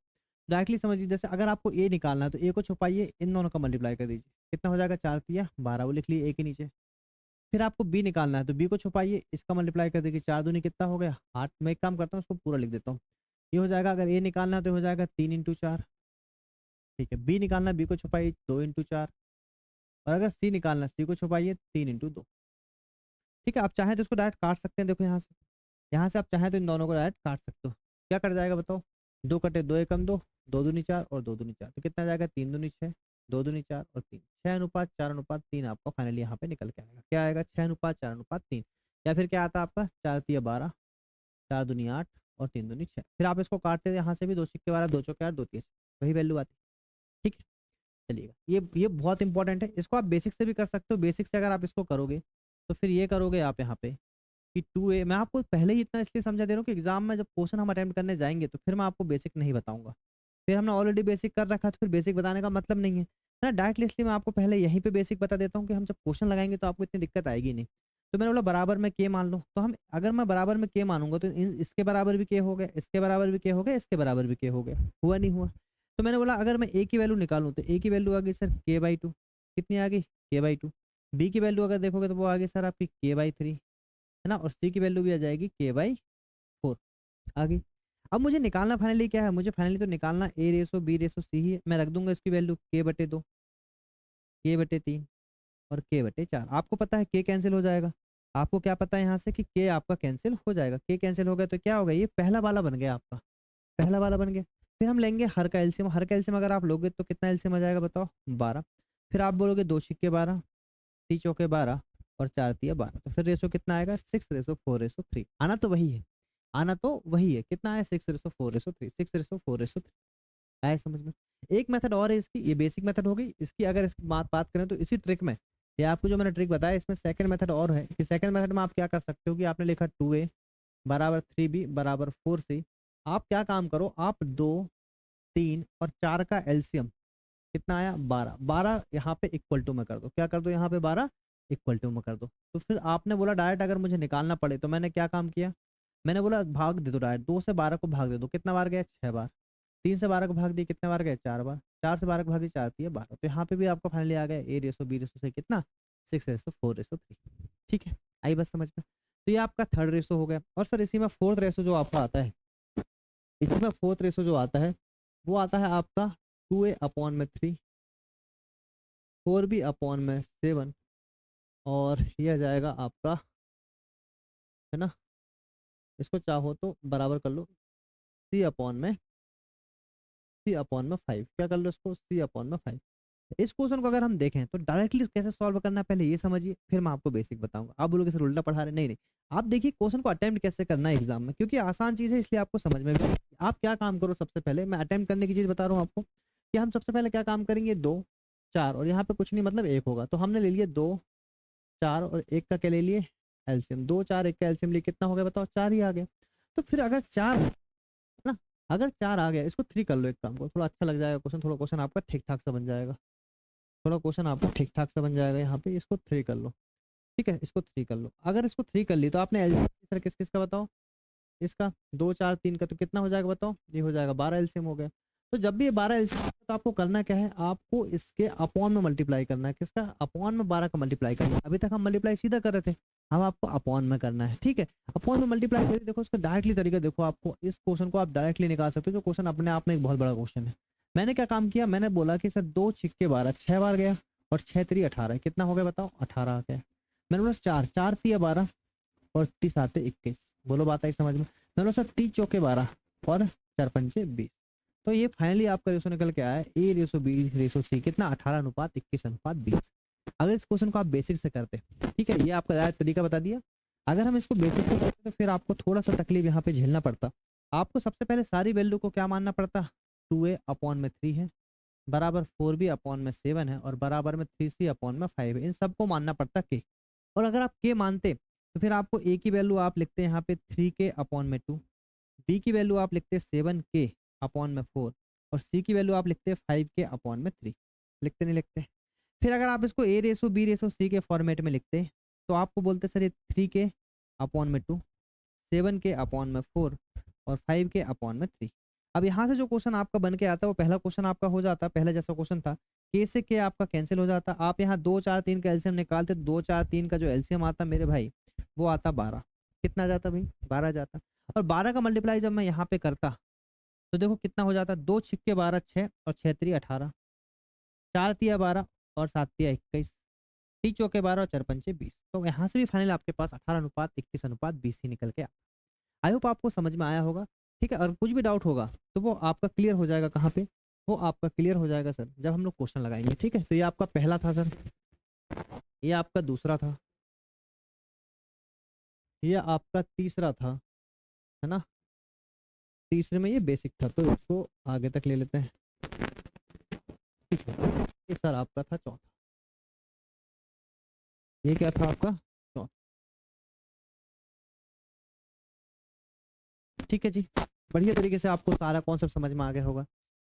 डायरेक्टली समझिए, जैसे अगर आपको ए निकालना है तो ए को छुपाइए, इन दोनों का मल्टीप्लाई कर दीजिए, कितना हो जाएगा, 4 तिया 12, वो लिख लिए ए के नीचे। फिर आपको बी निकालना है तो बी को छुपाइए, इसका मल्टीप्लाई कर दीजिए, 4 दूनी कितना हो गया 8। मैं एक काम करता हूँ उसको पूरा लिख देता हूँ, ये हो जाएगा, अगर ए निकालना है तो हो जाएगा 3 × 4। ठीक है, बी निकालना है, बी को छुपाइए 2 × 4, और अगर सी निकालना, सी को छुपाइए 3 × 2। ठीक है, आप चाहें तो इसको डायरेक्ट काट सकते हैं। देखो यहाँ से आप चाहें तो इन दोनों को डायरेक्ट काट सकते हो। क्या कट जाएगा बताओ? 2 कटे 2 एकम 2, 2 दूनी 4 और 2 दूनी 4, तो कितना जाएगा? 3 दूनी 6, 2 दूनी 4 और 3, 6:4:3 आपको फाइनली यहाँ पे निकल के आएगा। क्या आएगा? 6:4:3। या फिर क्या आता है आपका? 4 तिया 12, 4 दूनी 8 और 3 दूनी 6। फिर आप इसको काटते हैं यहाँ से भी, 2 सिक्के 12, 2 चौके 8, 2 तिया 6, वही वैल्यू आती है। ठीक है, चलिएगा। ये बहुत इंपॉर्टेंट है, इसको आप बेसिक से भी कर सकते हो। बेसिक से अगर आप इसको करोगे तो फिर ये करोगे आप यहाँ पे कि 2a, मैं आपको पहले ही इतना इसलिए समझा दे रहा हूँ कि एग्जाम में जब क्वेश्चन हम अटेम्प्ट करने जाएंगे तो फिर मैं आपको बेसिक नहीं बताऊंगा। फिर हमने ऑलरेडी बेसिक कर रखा है तो फिर बेसिक बताने का मतलब नहीं है ना। डायरेक्टली इसलिए मैं आपको पहले यहीं पे बेसिक बता देता हूँ कि हम जब क्वेश्चन लगाएंगे तो आपको इतनी दिक्कत आएगी नहीं। तो मैंने बोला बराबर में के मान लो, तो हम अगर मैं बराबर में के मानूंगा तो इसके बराबर भी के हो गया, इसके बराबर भी के हो गया, इसके बराबर भी के हो गया, हुआ नहीं हुआ? तो मैंने बोला अगर मैं ए की वैल्यू निकालूं तो ए की वैल्यू आ गई सर k/2। कितनी आ गई? k/2। बी की वैल्यू अगर देखोगे तो वो आ गई सर आपकी k/3, है ना। और सी की वैल्यू भी आ जाएगी k/4 आ गई। अब मुझे निकालना फाइनली क्या है? मुझे फाइनली तो निकालना a/b/c ही है। मैं रख दूंगा इसकी वैल्यू k/2, k/3 और k/4। आपको पता है k कैंसिल हो जाएगा। आपको क्या पता है यहाँ से कि k आपका कैंसिल हो जाएगा। k कैंसिल हो गया तो क्या होगा? ये पहला वाला बन गया आपका, पहला वाला बन गया। फिर हम लेंगे हर का एलसीएम। हर का एलसीएम अगर आप लोगे तो कितना एलसीएम आ जाएगा बताओ? 12। फिर आप बोलोगे 2 सिक्के 12, 3 चौके 12 और 4 तिया 12, तो फिर रेशो कितना आएगा? 6:4:3। आना तो वही है, आना तो वही है। कितना है? 6:4:3, 6:4:3 आया समझ में? एक मेथड और है इसकी, ये बेसिक मेथड हो गई इसकी। अगर इसकी बात करें तो इसी ट्रिक में, ये आपको जो मैंने ट्रिक बताया इसमें सेकंड मेथड और है कि सेकंड मेथड में आप क्या कर सकते हो कि आपने लिखा 2a बराबर 3b बराबर 4c। आप क्या काम करो, आप 2, 3 और 4 का एलसीएम कितना आया? 12। 12 यहाँ पे इक्वल टू में कर दो। क्या कर दो? यहाँ पे 12 इक्वल टू में कर दो। तो फिर आपने बोला डायरेक्ट अगर मुझे निकालना पड़े तो मैंने क्या काम किया? मैंने बोला भाग दे दो डायरेक्ट, 2 से 12 को भाग दे दो। कितना बार गया? 6 बार। 3 से 12 को भाग दिए, कितने बार गए? 4 बार। 4 से 12 को भाग दिए, 4 तिया 12। तो यहाँ पे भी आपको फाइनली आ गया a/b से कितना? 6:4:3। ठीक है, आई बस समझ में? तो ये आपका थर्ड रेशो हो गया। और सर इसी में फोर्थ रेशो जो आपका आता है, इसी में फोर्थ रेशो जो आता है वो आता है आपका 2a/3, 4b/7 और ये आ जाएगा आपका, है ना। इसको चाहो तो बराबर कर लो c/5। क्या कर लो इसको? c/5। इस क्वेश्चन को अगर हम देखें तो डायरेक्टली कैसे सॉल्व करना है पहले ये समझिए, फिर मैं आपको बेसिक बताऊंगा। आप बोलोगे सर उल्टा पढ़ा रहे, नहीं नहीं। आप देखिए क्वेश्चन को अटेम्प्ट कैसे करना है एग्जाम में, क्योंकि आसान चीज है इसलिए आपको समझ में भी। आप क्या काम करो, सबसे पहले मैं अटेम्प्ट करने की चीज बता रहा हूँ आपको कि हम सबसे पहले क्या काम करेंगे? 2, 4 और यहाँ पे कुछ नहीं मतलब 1 होगा, तो हमने ले लिए 2, 4 और 1 का क्या ले लिए? एलसीएम। 2, 4, 1 का एलसीएम लिए कितना हो गया बताओ? 4 ही आ गया। तो फिर अगर 4 है ना, अगर 4 आ गया, इसको 3 कर लो। एक काम को थोड़ा अच्छा लग जाएगा क्वेश्चन, थोड़ा क्वेश्चन आपका ठीक ठाक सा बन जाएगा, थोड़ा क्वेश्चन आपको ठीक ठाक सा बन जाएगा। यहाँ पे इसको 3 कर लो। ठीक है, इसको 3 कर लो। अगर इसको 3 कर ली तो आपने एलसीएम सर किस किस का बताओ? इसका 2, 4, 3 का, तो कितना हो जाएगा बताओ? ये हो जाएगा 12 एलसीएम हो गया। तो जब भी ये 12 एलसीएम तो आपको करना क्या है? आपको इसके अपॉन में मल्टीप्लाई करना है। किसका? अपॉन में 12 का मल्टीप्लाई करना है। अभी तक हम मल्टीप्लाई सीधा कर रहे थे, हम आपको अपॉन में करना है। ठीक है, अपॉन में मल्टीप्लाई करिए। देखो इसका डायरेक्टली तरीका देखो, आपको इस क्वेश्चन को आप डायरेक्टली निकाल सकते हो, जो क्वेश्चन अपने आप में एक बहुत बड़ा क्वेश्चन है। मैंने क्या काम किया? मैंने बोला कि सर 2 छिक्के 12, 6 बार गया और 6 3 18, कितना हो गया बताओ? 18 आ गया। मैंने बोला 4, 4 तिया 12 और 30 आते 21। बोलो बात आई समझ में? मैंने बोला सर 30 चौके 12 और 4 पंचे 20। तो ये फाइनली आपका रेशो निकल के आया है a/b/c कितना? 18:21:20। अगर इस क्वेश्चन को आप बेसिक से करते, ठीक है, ये आपका डायरेक्ट तरीका बता दिया। अगर हम इसको बेसिक से करते तो फिर आपको थोड़ा सा तकलीफ यहाँ पे झेलना पड़ता। आपको सबसे पहले सारी वैल्यू को क्या मानना पड़ता? 2a/3 है, बराबर 4b/7 है और बराबर में 3c/5 है। इन सबको मानना पड़ता के। और अगर आप के मानते तो फिर आपको ए की वैल्यू आप लिखते हैं यहाँ पे 3k/2, बी की वैल्यू आप लिखते हैं 7k/4 और सी की वैल्यू आप लिखते हैं 5k/3। लिखते नहीं लिखते? फिर अगर आप इसको a/b/c के फॉर्मेट में लिखते तो आपको बोलते सर ये 3k/2, 7k/4 और 5k/3। अब यहाँ से जो क्वेश्चन आपका बन के आता है वो पहला क्वेश्चन आपका हो जाता, पहला जैसा क्वेश्चन था, के से के आपका कैंसिल हो जाता। आप यहाँ 2, 4, 3 का एलसीएम निकालते, 2, 4, 3 का जो एलसीएम आता मेरे भाई वो आता 12। कितना जाता भाई? 12 जाता। और 12 का मल्टीप्लाई जब मैं यहाँ पे करता तो देखो कितना हो जाता? 2 छिक्के 12, 6 और 6 3 18, 4 तिया 12 और 7×3 = 21, 3×4 = 12 और 4×5 = 20। तो यहाँ से भी फाइनल आपके पास 18:21:20 ही निकल के आया। आई होप आपको समझ में आया होगा। ठीक है, और कुछ भी डाउट होगा तो वो आपका क्लियर हो जाएगा कहाँ पे, वो आपका क्लियर हो जाएगा सर जब हम लोग क्वेश्चन लगाएंगे। ठीक है, तो ये आपका पहला था सर, ये आपका दूसरा था, ये आपका तीसरा था, है ना। तीसरे में ये बेसिक था, तो इसको आगे तक ले लेते हैं। ठीक है, ये सर आपका था चौथा, ये क्या था आपका चौथा। ठीक है जी, बढ़िया तरीके से आपको सारा कॉन्सेप्ट समझ में आ गया होगा।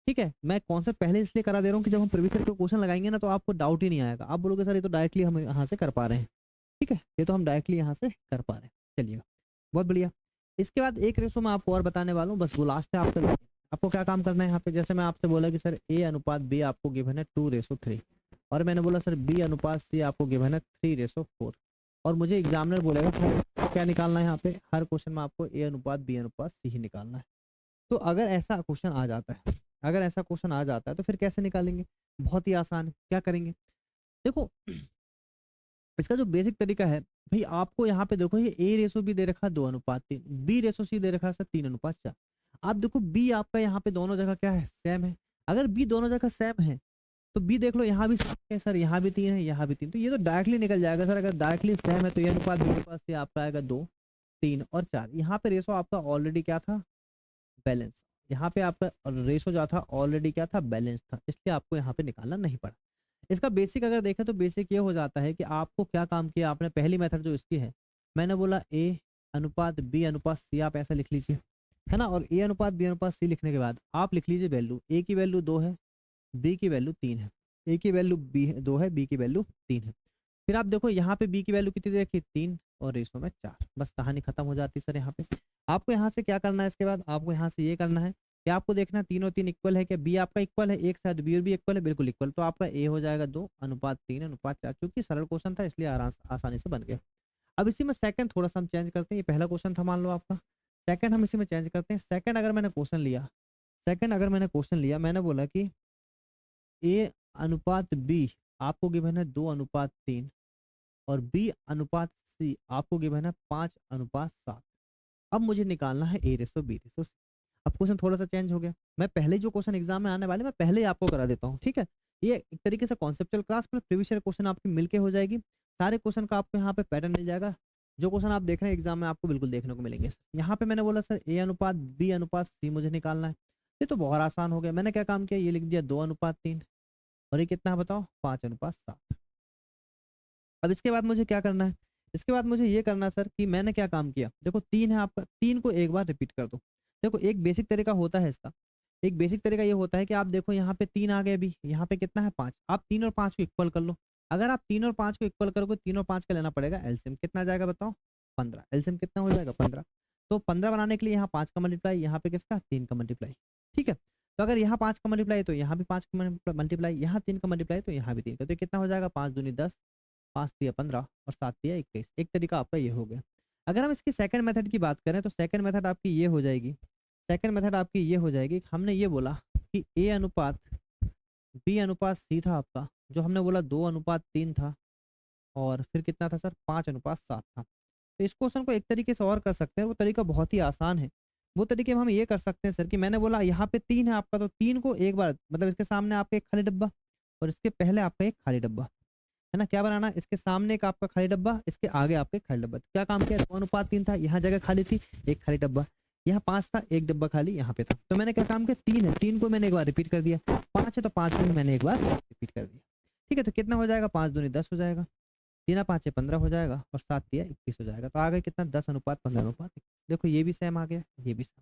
ठीक है, मैं कॉन्सेप्ट पहले इसलिए करा दे रहा हूँ कि जब हम प्रीवियस ईयर के क्वेश्चन लगाएंगे ना तो आपको डाउट ही नहीं आएगा, आप बोलोगे सर ये तो डायरेक्टली हम यहाँ से कर पा रहे हैं। ठीक है, ये तो हम डायरेक्टली यहाँ से कर पा रहे हैं। चलिए, बहुत बढ़िया। इसके बाद एक रेशो मैं आपको और बताने वाला हूँ, बस वो लास्ट है आपका। आपको क्या काम करना है यहाँ पे, जैसे मैं आपसे बोला कि सर A/B आपको गिवन है 2:3, और मैंने बोला सर B/C आपको गिवन है 3:4, और मुझे एग्जामिनर बोलेगा क्या निकालना है यहाँ पे, हर क्वेश्चन में आपको A/B/C ही निकालना है। तो अगर ऐसा क्वेश्चन आ जाता है, अगर ऐसा क्वेश्चन आ जाता है तो फिर कैसे निकालेंगे, बहुत ही आसान है। क्या करेंगे, देखो इसका जो बेसिक तरीका है भाई, आपको यहाँ पे देखो ये A/B दे रखा है 2:3, B/C दे रखा है सर 3:4। आप देखो बी आपका यहाँ पे दोनों जगह क्या है, सेम है। अगर बी दोनों जगह सेम है तो बी देख लो यहाँ भी सेम है सर, यहाँ भी 3 है, यहाँ भी 3, तो ये तो डायरेक्टली निकल जाएगा सर। अगर डायरेक्टली सेम है तो A/B/C आपका आएगा 2, 3 और 4। यहाँ पे रेशो आपका ऑलरेडी क्या था, बैलेंस। यहाँ पे आपका रेशो जो था ऑलरेडी क्या था, बैलेंस था, इसलिए आपको यहाँ पे निकालना नहीं पड़ा। इसका बेसिक अगर देखें तो बेसिक ये हो जाता है कि आपको क्या काम किया आपने, पहली मेथड जो इसकी है, मैंने बोला A/B/C आप ऐसा लिख लीजिए, है ना। और A/B/C लिखने के बाद आप लिख लीजिए वैल्यू, ए की वैल्यू 2 है, बी की वैल्यू 3 है, ए की वैल्यू 2 है, बी की वैल्यू 3 है। फिर आप देखो यहाँ पे बी की वैल्यू कितनी देखी, 3 और रेशो में 4, बस कहानी खत्म हो जाती है सर। यहाँ पे आपको यहाँ से क्या करना है, इसके बाद आपको यहाँ से ये करना है कि आपको देखना है 3 और 3 इक्वल है क्या, बी आपका इक्वल है, एक साथ बी और बी इक्वल है, बिल्कुल इक्वल, तो आपका ए हो जाएगा 2:3:4। क्योंकि सरल क्वेश्चन था इसलिए आसानी से बन गया। अब इसी में सेकंड थोड़ा सा हम चेंज करते हैं, ये पहला क्वेश्चन था मान लो आपका, सेकंड हम इसी में चेंज करते हैं। सेकंड अगर मैंने क्वेश्चन लिया, मैंने बोला कि A/B आपको गिवन है 2:3 और B/C आपको गिवन है 5:7। अब मुझे निकालना है A/B/C। अब क्वेश्चन थोड़ा सा चेंज हो गया, मैं पहले जो क्वेश्चन एग्जाम में आने वाले मैं पहले ही आपको करा देता हूँ। ठीक है, ये एक तरीके से conceptual class plus previous year question आपकी मिलके हो जाएगी। सारे क्वेश्चन का आपको यहाँ पे पैटर्न मिल जाएगा, जो क्वेश्चन आप देख रहे हैं एग्जाम में आपको बिल्कुल देखने को मिलेंगे। यहाँ पे मैंने बोला सर A/B/C मुझे निकालना है, ये तो बहुत आसान हो गया। मैंने क्या काम किया, ये लिख दिया 2:3 और ये कितना है बताओ, 5:7। अब इसके बाद मुझे क्या करना है, इसके बाद मुझे ये करना है सर कि मैंने क्या काम किया, देखो 3 है आपका, 3 को एक बार रिपीट कर दो। देखो एक बेसिक तरीका होता है इसका, एक बेसिक तरीका ये होता है कि आप देखो यहाँ पे 3 आ गए, अभी यहाँ पे कितना है 5, आप 3 और 5 को इक्वल कर लो। अगर आप 3 और 5 को इक्वल करोगे, 3 और 5 का लेना पड़ेगा एलसीएम, कितना आ जाएगा बताओ, 15। एलसीएम कितना हो जाएगा 15, तो 15 बनाने के लिए यहाँ 5 का मल्टीप्लाई, यहाँ पे किसका 3 का मल्टीप्लाई। ठीक है, तो अगर यहाँ 5 का मल्टीप्लाई तो यहाँ भी 5 का मल्टीप्लाई, यहाँ 3 का मल्टीप्लाई तो यहाँ भी 3 का, तो कितना हो जाएगा 5 दूनी 10, 5×3 = 15 और 7×3 = 21। एक तरीका आपका ये हो गया। अगर हम इसकी सेकंड मेथड की बात करें तो सेकंड मेथड आपकी ये हो जाएगी, सेकंड मेथड आपकी ये हो जाएगी, हमने ये बोला कि A/B/C था आपका, जो हमने बोला 2:3 था, और फिर कितना था सर 5:7 था। तो इस क्वेश्चन को एक तरीके से और कर सकते हैं, वो तरीका बहुत ही आसान है। वो तरीके में हम ये कर सकते हैं सर कि मैंने बोला यहाँ पे 3 है आपका, तो 3 को एक बार मतलब इसके सामने आपका एक खाली डब्बा और इसके पहले आपका एक खाली डब्बा, है ना। क्या बनाना, इसके सामने एक आपका खाली डब्बा, इसके आगे आपके खाली डब्बा। क्या काम किया, 2:3 था, यहाँ जगह खाली थी, एक खाली डब्बा, यहाँ 5 था, एक डब्बा खाली यहाँ पे था। तो मैंने क्या काम किया, 3 है, 3 को मैंने एक बार रिपीट कर दिया, 5 है तो 5 को भी मैंने एक बार रिपीट कर दिया। ठीक है, तो कितना हो जाएगा, 5 दूनी 10 हो जाएगा, 3×5 = 15 हो जाएगा और 7×3 = 21 हो जाएगा। तो आ गया कितना, 10:15:21। देखो ये भी सेम आ गया, ये भी सेम।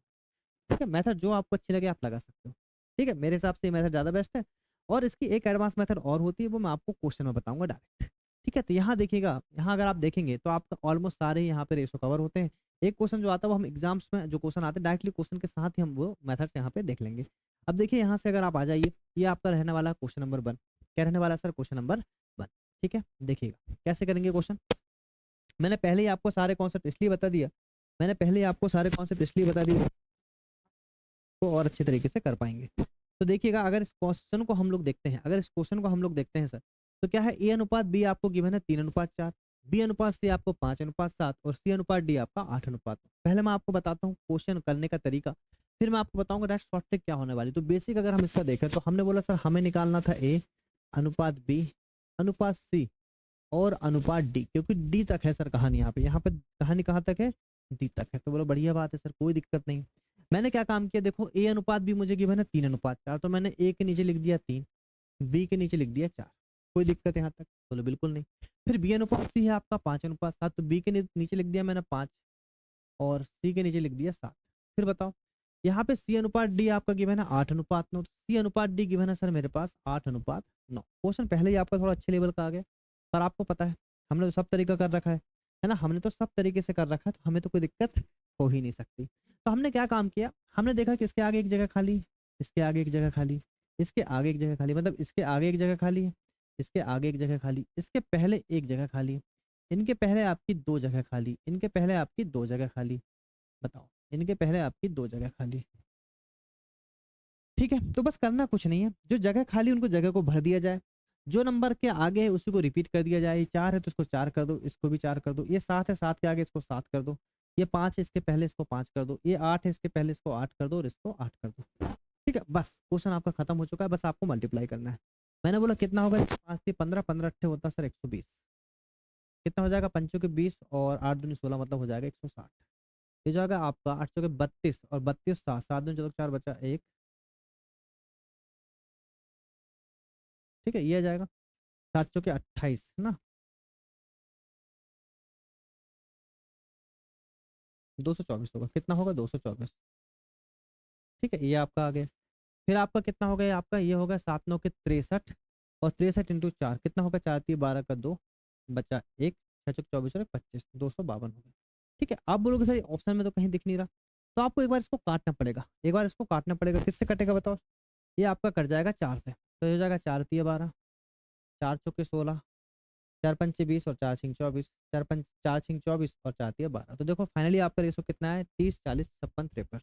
ठीक है, मेथड जो आपको अच्छी लगे आप लगा सकते हो। ठीक है, मेरे हिसाब से ये मेथड ज़्यादा बेस्ट है। और इसकी एक एडवांस मेथड और होती है, वो मैं आपको क्वेश्चन में बताऊंगा डायरेक्ट। ठीक है, तो यहाँ देखिएगा, यहाँ अगर आप देखेंगे तो आपका ऑलमोस्ट सारे यहाँ पे रेशो कवर होते हैं। एक क्वेश्चन जो आता है वो हम एग्जाम्स में जो क्वेश्चन आते हैं डायरेक्टली क्वेश्चन के साथ ही हम वो मेथड्स यहाँ पे देख लेंगे। अब देखिए यहाँ से अगर आप आ जाइए, ये आपका रहने वाला क्वेश्चन नंबर 1। क्या रहने वाला सर, क्वेश्चन नंबर 1। ठीक है, देखिएगा कैसे करेंगे क्वेश्चन। मैंने पहले ही आपको सारे कॉन्सेप्ट इसलिए बता दिया, मैंने पहले ही आपको सारे कॉन्सेप्ट इसलिए बता दिए तो और अच्छे तरीके से कर पाएंगे। तो देखिएगा, अगर इस क्वेश्चन को हम लोग देखते हैं, अगर इस क्वेश्चन को हम लोग देखते हैं सर, तो क्या है, ए अनुपात बी आपको गिवन है 3:4, बी अनुपात सी आपको 5:7 और सी अनुपात डी आपका 8:9। पहले मैं आपको बताता हूँ क्वेश्चन करने का तरीका, फिर मैं आपको बताऊंगा डायरेक्ट शॉर्ट ट्रिक क्या होने वाली। तो बेसिक अगर हम इसका देखें तो हमने बोला सर हमें निकालना था ए अनुपात बी अनुपात सी और अनुपात डी, क्योंकि डी तक है सर कहानी, यहाँ पे कहानी कहाँ तक है, डी तक है। तो बोलो बढ़िया बात है सर, कोई दिक्कत नहीं। मैंने क्या काम किया, देखो ए अनुपात बी मुझे गिवन है 3:4, तो मैंने ए के नीचे लिख दिया 3, बी के नीचे लिख दिया 4। कोई दिक्कत यहाँ तक, बोलो बिल्कुल नहीं। फिर बी अनुपात सी है आपका 5:7, तो बी के नीचे लिख दिया मैंने 5 और सी के नीचे लिख दिया 7। फिर बताओ यहाँ पे सी अनुपात डी आपका गिवन है 8:9, तो सी अनुपात डी गिवन है सर मेरे पास 8:9। क्वेश्चन पहले ही आपका थोड़ा अच्छे लेवल का आ गया, पर आपको पता है हमने तो सब तरीका कर रखा है ना, हमने तो सब तरीके से कर रखा है, तो हमें तो कोई दिक्कत हो ही नहीं सकती। तो हमने क्या काम किया, हमने देखा कि इसके आगे एक जगह खाली, इसके आगे एक जगह खाली, इसके आगे एक जगह खाली, मतलब इसके आगे एक जगह खाली है, इसके आगे एक जगह खाली, इसके पहले एक जगह खाली है, इनके पहले आपकी 2 जगह खाली, इनके पहले आपकी 2 जगह खाली। बताओ इनके पहले आपकी 2 जगह खाली। ठीक है, तो बस करना कुछ नहीं है, जो जगह खाली उनको जगह को भर दिया जाए, जो नंबर के आगे है उसी को रिपीट कर दिया जाए। ये 4 है तो इसको 4 कर दो, इसको भी 4 कर दो। ये 7 है, 7 के आगे इसको 7 कर दो। ये 5 है, इसके पहले इसको 5 कर दो। ये 8 है, इसके पहले इसको 8 कर दो और इसको 8 कर दो। ठीक है, बस क्वेश्चन आपका खत्म हो चुका है, बस आपको मल्टीप्लाई करना है। मैंने बोला कितना होगा, 5 से 15, 15 अट्ठे होता है सर 120। कितना हो जाएगा, 5 के 20 और 8 दूनी 16, मतलब हो जाएगा 160। ये जाएगा आपका 8 के 32 और 32 7, 7 दूनी 4, 4 बचा 1। ठीक है, ये आ जाएगा 7 के 28 है ना, 224 होगा। कितना होगा, 224। ठीक है, ये आपका आ गया। फिर आपका कितना हो गया, आपका ये होगा 7 9 के 63 और 63 इंटू 4 कितना होगा, 4 3 12 का 2 बचा 1, 6 चौक 24 और 25, 252 हो गया। ठीक है, आप बोलोगे सर ऑप्शन में तो कहीं दिख नहीं रहा, तो आपको एक बार इसको काटना पड़ेगा, एक बार इसको काटना पड़ेगा। किससे कटेगा बताओ, ये आपका कट जाएगा 4 से, तो ये हो जाएगा 4 3 12, 4 चौके 16, 4 पंचे 20 और 4 छिंग 24, 4 छिंग 24 और 4 तिया 12। तो देखो फाइनली आपका रेशो कितना है, 30 40 56 53,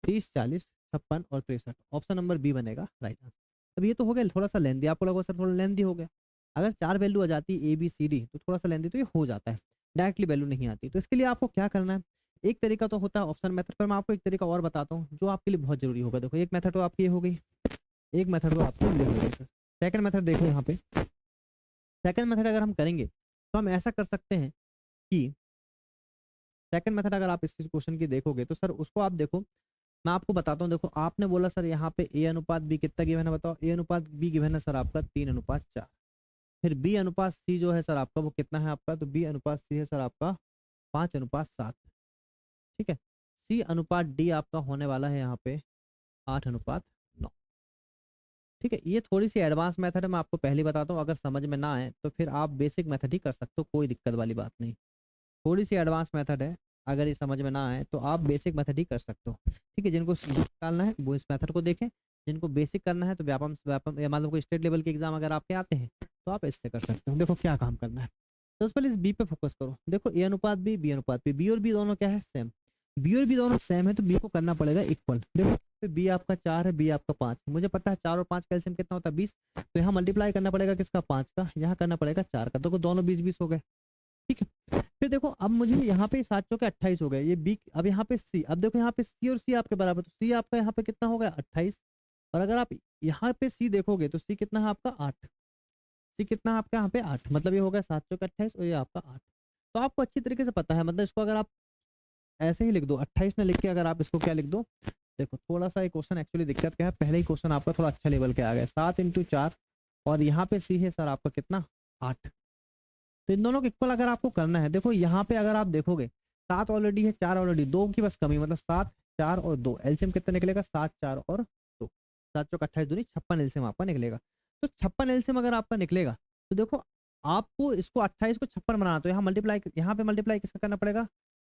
30 40 56 और 63। ऑप्शन नंबर बी बनेगा राइट आंसर। अब ये तो हो गया थोड़ा सा लेंदी, आपको लगा सर थोड़ा लेंदी हो गया। अगर 4 वैल्यू आ जाती ए बी सी डी तो थोड़ा सा लेंदी तो ये हो जाता है, डायरेक्टली वैल्यू नहीं आती। तो इसके लिए आपको क्या करना है, एक तरीका तो होता है ऑप्शन मेथड, पर मैं आपको एक तरीका और बताता हूँ जो आपके लिए बहुत जरूरी होगा। देखो एक मेथड तो आपकी ये हो गई, एक मेथड तो आपको ये हो गई सर। सेकंड मेथड देखो यहाँ पे, सेकंड मेथड अगर हम करेंगे तो हम ऐसा कर सकते हैं कि सेकंड मेथड अगर आप इस क्वेश्चन की देखोगे तो सर उसको आप देखो, मैं आपको बताता हूँ। देखो आपने बोला सर यहाँ पे ए अनुपात बी कितना गिवन है, बताओ ए अनुपात बी गिवन है सर आपका 3:4। फिर बी अनुपात सी जो है सर आपका वो कितना है आपका, तो बी अनुपात सी है सर आपका 5:7। ठीक है, सी अनुपात डी आपका होने वाला है यहाँ पे 8:9। ठीक है, ये थोड़ी सी एडवांस मेथड है, मैं आपको पहले बताता हूँ, अगर समझ में ना आए तो फिर आप बेसिक मेथड ही कर सकते हो, कोई दिक्कत वाली बात नहीं। थोड़ी सी एडवांस मेथड है, अगर ये समझ में ना आए तो आप बेसिक मेथड ही कर सकते हो। ठीक है, जिनको सीधे निकालना है वो इस मेथड को देखें, जिनको बेसिक करना है तो व्यापम व्यापम या मतलब कोई स्टेट लेवल के एग्जाम अगर आपके आते हैं तो आप इससे कर सकते हो। देखो क्या काम करना है, तो पहले इस बी पे फोकस करो। देखो ए अनुपात बी, बी अनुपात बी, बी और बी दोनों क्या है, सेम। बी और बी दोनों सेम है तो बी को करना पड़ेगा इक्वल। देखो बी आपका 4 है, बी आपका 5, मुझे पता है 4 और 5 का एलसीएम कितना होता है 20, तो यहाँ मल्टीप्लाई करना पड़ेगा किसका, 5 का, यहाँ करना पड़ेगा 4 का। देखो दोनों 20 20 हो गए। ठीक है, फिर देखो अब मुझे यहाँ पे 7 चौके 28 हो गए, ये बी। अब यहाँ पे सी, अब देखो यहाँ पे सी और सी आपके बराबर, तो सी आपका यहाँ पे कितना हो गया 28, और अगर आप यहाँ पे सी देखोगे तो सी कितना है आपका 8, सी कितना है आपका यहाँ पे 8, मतलब ये हो गया 7 चौके 28 और ये आपका 8। तो आपको अच्छी तरीके से पता है, मतलब इसको अगर आप ऐसे ही लिख दो 28 में लिख के, अगर आप इसको क्या लिख दो, देखो थोड़ा सा ये क्वेश्चन एक्चुअली दिक्कत क्या है, पहले ही क्वेश्चन आपका थोड़ा अच्छा लेवल के आ गया, 7 × 4 और यहाँ पे सी है सर आपका कितना 8। तो इन दोनों को इक्वल अगर आपको करना है, देखो यहाँ पे अगर आप देखोगे 7 ऑलरेडी है, 4 ऑलरेडी, 2 की बस कमी, मतलब 7 4 और 2, एलसीएम कितना निकलेगा 7 4 और 2, 7 चौक 28 दूनी 56 एलसीएम आपका निकलेगा। तो 56 एलसीएम अगर आपका निकलेगा तो देखो आपको इसको 28 को 56 बनाना, तो यहाँ मल्टीप्लाई, यहाँ पे मल्टीप्लाई किसका करना पड़ेगा,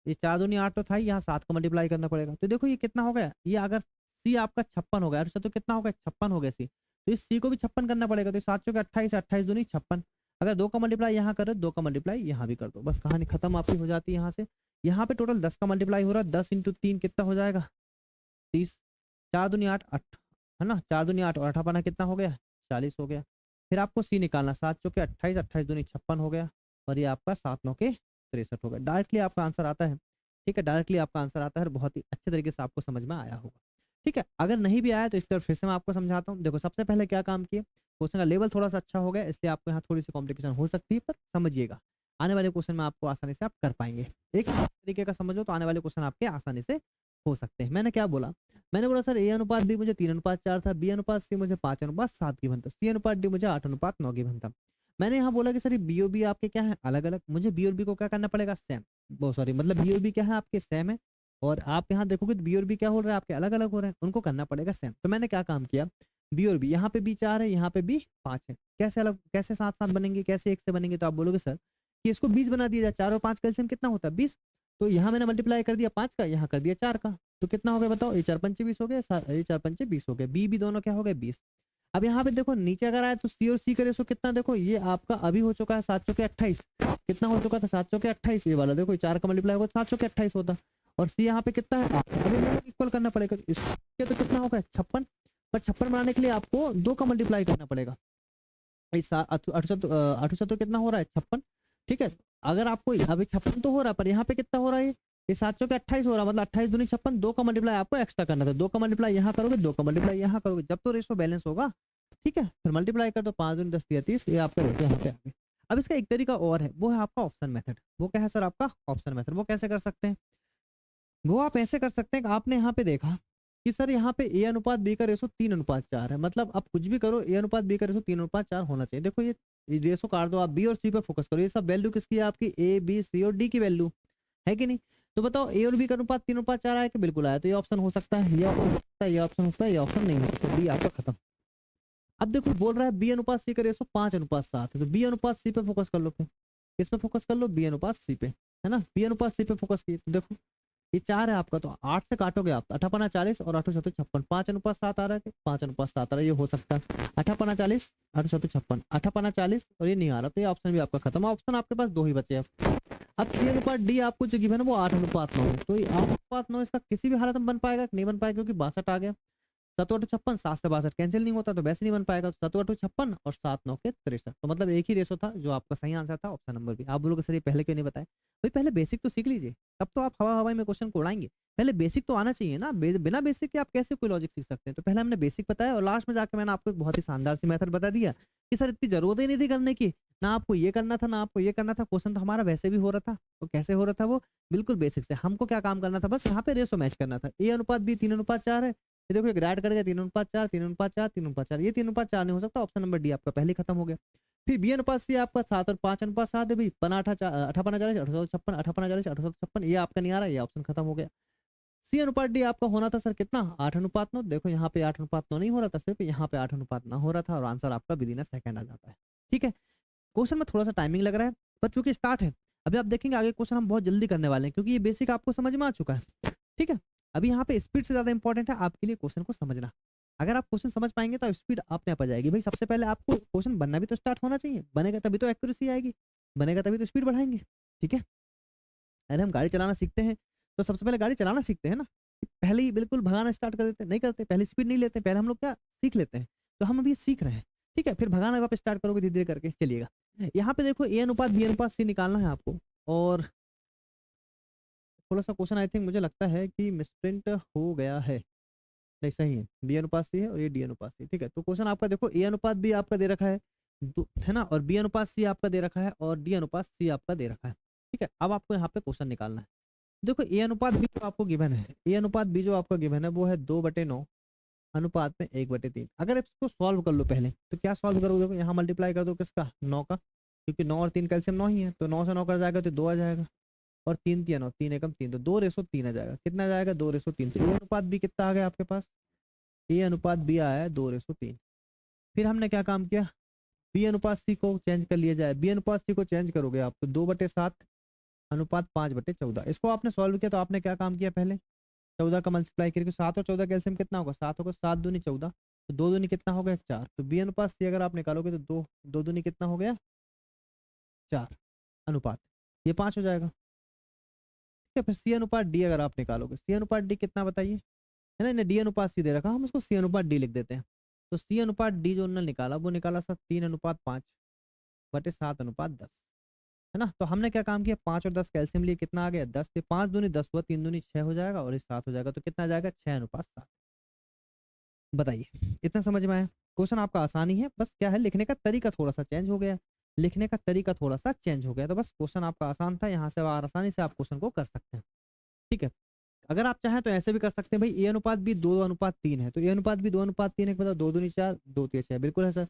ये 4 दूनी 8 तो था ही, यहाँ 7 का मल्टीप्लाई करना पड़ेगा। तो देखो ये कितना हो गया, ये अगर सी आपका 56 हो गया तो कितना हो गया 56 हो गया सी, तो इस सी को भी 56 करना पड़ेगा। तो 7 चौक 28, 28 दूनी 56, अगर 2 का मल्टीप्लाई यहाँ करो, 2 का मल्टीप्लाई यहाँ भी कर दो, बस कहानी खत्म आपकी हो जाती है यहाँ से। यहाँ पे टोटल 10 का मल्टीप्लाई हो रहा है, 10 × 3 कितना हो जाएगा 30, 4 दूनी 8 8 है ना, 4 दूनी 8 और 8 पाना कितना हो गया 40 हो गया। फिर आपको सी निकालना, 7 चौके 28, 28 दूनी 56 हो गया, और ये आपका 7 9 के 63 हो गया। डायरेक्टली आपका आंसर आता है। ठीक है, डायरेक्टली आपका आंसर आता है और बहुत ही अच्छे तरीके से आपको समझ में आया होगा। ठीक है, अगर नहीं भी आया तो इसका फिर से मैं आपको समझाता हूँ। देखो सबसे पहले क्या काम किए, क्वेश्चन का लेवल थोड़ा सा अच्छा हो गया, इसलिए आपको यहाँ थोड़ी सी कॉम्प्लिकेशन हो सकती है, पर समझिएगा आने वाले क्वेश्चन में आपको आसानी से आप कर पाएंगे। एक तरीके का समझो तो आने वाले क्वेश्चन आपके आसानी से हो सकते हैं। मैंने क्या बोला, मैंने बोला सर ए अनुपात बी मुझे 3:4 था, बी अनुपात सी मुझे 5:7 की बनता, सी अनुपात डी मुझे 8:9 की बनता। मैंने यहाँ बोला कि सर ये बी और बी आपके क्या है, अलग अलग, मुझे बी और बी को क्या करना पड़ेगा, सेम। वो सॉरी, मतलब बी और बी क्या है आपके, सेम है। और आप यहाँ देखोगे बी और बी क्या हो रहा है आपके, अलग अलग हो रहे हैं, उनको करना पड़ेगा सेम। तो मैंने क्या काम किया, बी और बी, यहाँ पे बी 4 है, यहाँ पे बी 5 है, कैसे अलग, कैसे साथ साथ बनेंगे, कैसे एक से बनेंगे, तो आप बोलोगे सर कि इसको 20 बना दिया जाए, 4 और 5 का एलसीएम कितना होता है 20। तो यहाँ मैंने मल्टीप्लाई कर दिया 5 का, यहाँ कर दिया 4 का, तो कितना हो गया बताओ, ये 4 पंचे 20 हो गए, ये 4 पंचे 20 हो गए, बी भी दोनों क्या हो गए 20। अब यहाँ पे देखो नीचे अगर आए तो सी और सी का रेशो कितना, देखो ये आपका अभी हो चुका है 7 चौके 28, कितना हो चुका था 7 चौके 28, ये वाला देखो 4 का मल्टीप्लाई होगा 7 चौके 28 होता, और सी यहाँ पे कितना है 8, अभी इक्वल करना पड़ेगा इसके, तो कितना होगा 56, पर 56 बनाने के लिए आपको 2 का मल्टीप्लाई करना पड़ेगा, अठसठ तो कितना हो रहा है 56। ठीक है, अगर आपको अभी 56 तो हो रहा है, पर यहाँ पे कितना हो रहा है, ये 7 चौके 28 हो रहा है, मतलब 28 दूनी 56, 2 का मल्टीप्लाई आपको एक्स्ट्रा करना था, 2 का मल्टीप्लाई यहाँ करोगे, 2 का मल्टीप्लाई यहाँ करोगे, जब तो रेशो बैलेंस होगा। ठीक है, फिर मल्टीप्लाई कर दो, 5 दूनी 10 या 30, ये आपका रेशो यहाँ पे आ गया। अब इसका एक तरीका और है, वो है आपका ऑप्शन मेथड। वो क्या है सर आपका ऑप्शन मेथड, वो कैसे कर सकते हैं, वो आप ऐसे कर सकते हैं कि आपने यहाँ पे देखा कि सर यहाँ पे ए अनुपात बी का रेशो 3:4 है, मतलब आप कुछ भी करो ए अनुपात बी का रेशो 3:4 होना चाहिए। देखो ये रेशो काट दो, आप बी और सी पे फोकस करो, ये सब वैल्यू किसकी है आपकी, ए बी सी और डी की वैल्यू है कि नहीं। तो बताओ ए और बी का अनुपात 3:4 आया कि बिल्कुल आया, तो ये ऑप्शन हो सकता है, ये ऑप्शन हो सकता है, ये ऑप्शन हो सकता है, ये ऑप्शन नहीं हो सकता, बी आपका खत्म। अब देखो बोल रहा है बी अनुपात सी का रेशो 5:7 है, तो बी अनुपात सी पे फोकस कर लो, फिर किस पे फोकस कर लो, बी अनुपात सी पे, है ना, बी अनुपात सी पे फोकस किए, तो देखो ये 4 है आपका, तो 8 से काटोगे आप, 8×5 40 और 8×7 56, 5:7 आ रहा है, 5:7 आ रहा है, ये हो सकता है 8×5 40, 8×7 56, 8×5 40, और ये नहीं आ रहा, तो ये ऑप्शन भी आपका खत्म। ऑप्शन आपके पास 2 ही बचे अब 3:डी आपको जो गिवन है वो 8:9 है, तो ये 8:9 इसका किसी भी हालत में बन पाएगा, नहीं बन पाएगा, क्योंकि 62 आ गया, 7×8 56, 7 से 62 कैंसिल नहीं होता, तो वैसे नहीं बन पाएगा, तो 7×8 56 और 7 9 के 63, तो मतलब एक ही रेशो था, जो आपका सही आंसर था ऑप्शन नंबर बी। आप बोलोगे सर ये पहले क्यों नहीं बताया, भाई पहले बेसिक तो सीख लीजिए, तब तो आप हवा हवाई में क्वेश्चन को उड़ाएंगे। पहले बेसिक तो आना चाहिए ना, बिना बेसिक के आप कैसे कोई लॉजिक सीख सकते हैं। तो पहले हमने बेसिक बताया, और लास्ट में जाकर मैंने आपको एक बहुत ही शानदार सी मेथड बता दिया कि सर इतनी जरूरत ही नहीं थी करने की, ना आपको ये करना था ना आपको ये करना था, क्वेश्चन तो हमारा वैसे भी हो रहा था। तो कैसे हो रहा था वो, बिल्कुल बेसिक से, हमको क्या काम करना था, बस यहाँ पे रेशो मैच करना था। ए अनुपात बी 3:4 है, ये देखो एक ऐड कर गया 3:4, 3:4, 3:4, ये 3:4 नहीं हो सकता, ऑप्शन नंबर डी आपका पहले खत्म हो गया। फिर बी अनुपात सी आपका 7 और 5:7 है भाई, 58 40 856, 58 40 856, ये आपका नहीं आ रहा, ये ऑप्शन खत्म हो गया। सी अनुपात डी आपका होना था सर कितना, 8:9, देखो यहाँ पे 8:9 नहीं हो रहा था, सिर्फ यहाँ पे 8:9 हो रहा था, और आंसर आपका विद इन अ सेकंड आ जाता है। ठीक है, क्वेश्चन में थोड़ा सा टाइमिंग लग रहा है, पर चूंकि स्टार्ट है, अभी आप देखेंगे आगे क्वेश्चन हम बहुत जल्दी करने वाले हैं, क्योंकि ये बेसिक आपको समझ में आ चुका है। ठीक है, अभी यहाँ पे स्पीड से ज्यादा इंपॉर्टेंट है आपके लिए क्वेश्चन को समझना। अगर आप क्वेश्चन समझ पाएंगे तो स्पीड अपने आप आ जाएगी। भाई सबसे पहले आपको क्वेश्चन बनना भी तो स्टार्ट होना चाहिए, बनेगा तभी तो एक्यूरेसी आएगी, बनेगा तभी तो स्पीड बढ़ाएंगे। ठीक है, अरे हम गाड़ी चलाना सीखते हैं, तो सबसे पहले गाड़ी चलाना सीखते हैं ना, पहले ही बिल्कुल भगाना स्टार्ट कर देते हैं, नहीं करते, पहले स्पीड नहीं लेते, पहले हम लोग क्या सीख लेते हैं, तो हम अभी सीख रहे हैं। ठीक है, फिर भगाना वापस स्टार्ट करोगे धीरे धीरे करके, चलिएगा। यहाँ पे देखो ए अनुपात बी अनुपात सी निकालना है आपको, और थोड़ा सा क्वेश्चन आई थिंक मुझे लगता है कि मिसप्रिंट हो गया है, नहीं सही है, बी अनुपात सी है और ये डी अनुपात सी। ठीक है, तो क्वेश्चन आपका देखो ए अनुपात बी आपका दे रखा है, है ना, और बी अनुपात सी आपका दे रखा है, और डी अनुपात सी आपका दे रखा है। ठीक है, अब आपको यहाँ पे क्वेश्चन निकालना है। देखो ए अनुपात बी जो आपको गिवन है, ए अनुपात बी जो आपका गिवन है वो है 2/9 अनुपात में 1/3। अगर इसको सॉल्व कर लो पहले, तो क्या सॉल्व करोगे, देखो यहाँ मल्टीप्लाई कर दो किसका, 9 का, क्योंकि 9 और 3 कैल्सियम 9 ही है, तो 9 से 9 कर जाएगा तो 2 आ जाएगा, और 3 3 9, 3 एकम 3, तो 2:3 आ जाएगा, कितना आ जाएगा 2:3। तो ए अनुपात बी कितना आ गया आपके पास, ए अनुपात बी आया है 2:3। फिर हमने क्या काम किया, बी अनुपात सी को चेंज कर लिया जाए, बी अनुपात सी को चेंज करोगे आप तो 2/7 अनुपात 5/14। इसको आपने सॉल्व किया तो आपने क्या काम किया, पहले 14 का मल्टीप्लाई करके, 7 और 14 कैल्सियम कितना होगा, 7 होगा, 7 दूनी 14, तो 2 दूनी कितना हो गया 4, तो बी अनुपात सी अगर आप निकालोगे तो 2 दूनी कितना हो गया 4 अनुपात, ये 5 हो जाएगा। ठीक है, फिर सी अनुपात डी अगर आप निकालोगे, सी अनुपात डी कितना बताइए, है ना, डी अनुपात सी दे रखा, हम उसको सी अनुपात डी लिख देते हैं। तो C अनुपात D जो उन्होंने निकाला वो निकाला सर 3:5/7/10, है ना। तो हमने क्या काम किया, 5 और 10 कैल्शियम लिए, कितना आ गया 10, 5 दूनी 10 हुआ, 3 दूनी 6 हो जाएगा और ये 7 हो जाएगा, तो कितना आ जाएगा 6:7। बताइए, इतना समझ में आया। क्वेश्चन आपका आसानी है, बस क्या है लिखने का तरीका थोड़ा सा चेंज हो गया, लिखने का तरीका थोड़ा सा चेंज हो गया, तो बस क्वेश्चन आपका आसान था, यहाँ से आसानी से आप क्वेश्चन को कर सकते हैं। ठीक है, अगर आप चाहें तो ऐसे भी कर सकते हैं भाई, A/B 2:3 है, तो A/B 2:3 है, मतलब 2 दूनी 4 2 3 6 बिल्कुल है सर।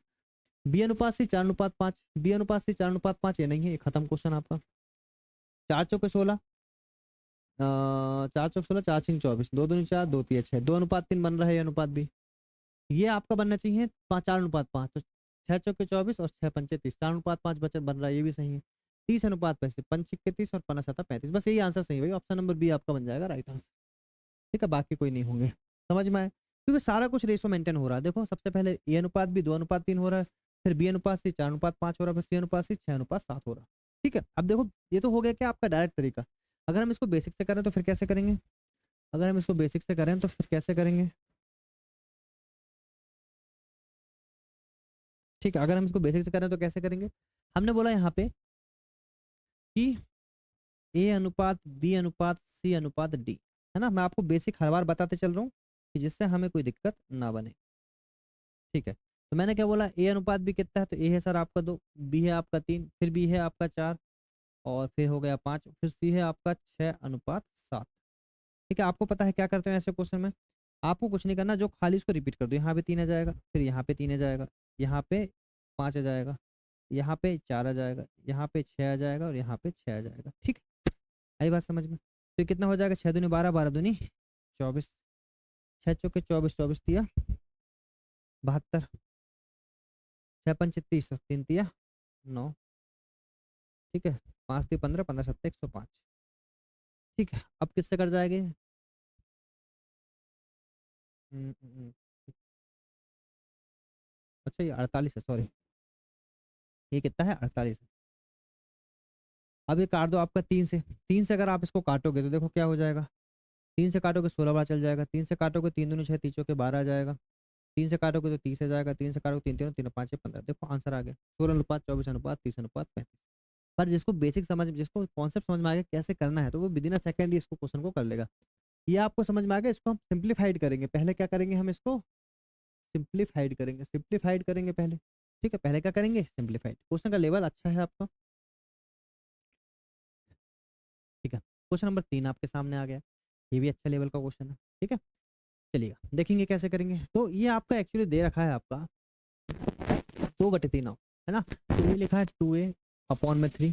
B/C 4:5, B/C 4:5 ये नहीं है, ये खत्म क्वेश्चन आपका। 4 चौके 16, 4 चौक 16, 4 छीन 24, 2 दूनी 4 2 3 6, 2:3 बन रहा है अनुपात भी, ये आपका बनना चाहिए 4:5, तो 6 चौके 24 और 6 पंचे 30, 4:5 बचत बन रहा है, ये भी सही है। 30:35, 5 छक्के 30 और 5 7 35, बस यही आंसर सही है भाई, ऑप्शन नंबर बी आपका बन जाएगा राइट आंसर। ठीक है, बाकी कोई नहीं होंगे, समझ में आए, क्योंकि सारा कुछ रेशो मेंटेन हो रहा है। देखो सबसे पहले A/B 2:3 हो रहा है, फिर B/C 4:5 हो रहा है, फिर C/C 6:7 हो रहा है। ठीक है, अब देखो ये तो हो गया क्या आपका डायरेक्ट तरीका। अगर हम इसको बेसिक से करें तो फिर कैसे करेंगे, अगर हम इसको बेसिक से करें तो फिर कैसे करेंगे। ठीक है, अगर हम इसको बेसिक से करें तो कैसे करेंगे, हमने बोला यहाँ पे कि A/B/C/D, है ना। मैं आपको बेसिक हर बार बताते चल रहा हूँ कि जिससे हमें कोई दिक्कत ना बने। ठीक है, तो मैंने क्या बोला, A/B कितना है, तो A है सर आपका 2, B है आपका 3, फिर B है आपका 4, और फिर हो गया 5, फिर C है आपका 6:7। ठीक है, आपको पता है क्या करते हैं ऐसे क्वेश्चन में, आपको कुछ नहीं करना, जो खाली उसको रिपीट कर दो, यहाँ पे 3 आ जाएगा, फिर यहाँ पे 3 आ जाएगा, यहाँ पे 5 आ जाएगा, यहाँ पे 4 आ जाएगा, यहाँ पे 6 आ जाएगा और यहाँ पे 6 आ जाएगा। ठीक है, आई बात समझ में। तो ये कितना हो जाएगा, 6 दूनी 12, 12 दूनी 24, 6 चौके 24, 24 तिया 72, 6 पंचे 30 और 3 तिया 9। ठीक है, 5 ती 15, 15 सत्ते 105। ठीक है, अब किससे कर जाएंगे, अच्छा ये 48 है, सॉरी, ये कितना है 48 है। अब ये काट दो आपका 3 से, 3 से अगर आप इसको काटोगे तो देखो क्या हो जाएगा, 3 से काटोगे 16 बार चल जाएगा, 3 से काटोगे 3 दूनी 6, तीसों के 12 आ जाएगा, 3 से काटोगे तो 30 आ जाएगा, 3 से काटोगे 3 3 3 5 15, देखो आंसर आ गया 16:24:30:30:35। पर जिसको बेसिक समझ, जिसको कॉन्सेप्ट समझ में आ गया कैसे करना है, तो वो विद इन अ सेकंड ही इसको क्वेश्चन को कर लेगा। ये आपको समझ में आ गया, इसको हम सिंप्लीफाइड करेंगे, पहले क्या करेंगे, हम इसको सिंप्लीफाइड करेंगे, सिंप्लीफाइड करेंगे पहले। ठीक है, पहले क्या करेंगे, सिंप्लीफाइड। क्वेश्चन का लेवल अच्छा है आपका। ठीक है, क्वेश्चन नंबर 3 आपके सामने आ गया, ये भी अच्छा लेवल का क्वेश्चन है। ठीक है, चलिएगा देखेंगे कैसे करेंगे। तो ये आपका एक्चुअली दे रखा है आपका 2/3 है ना, तो ये लिखा है 2A/3,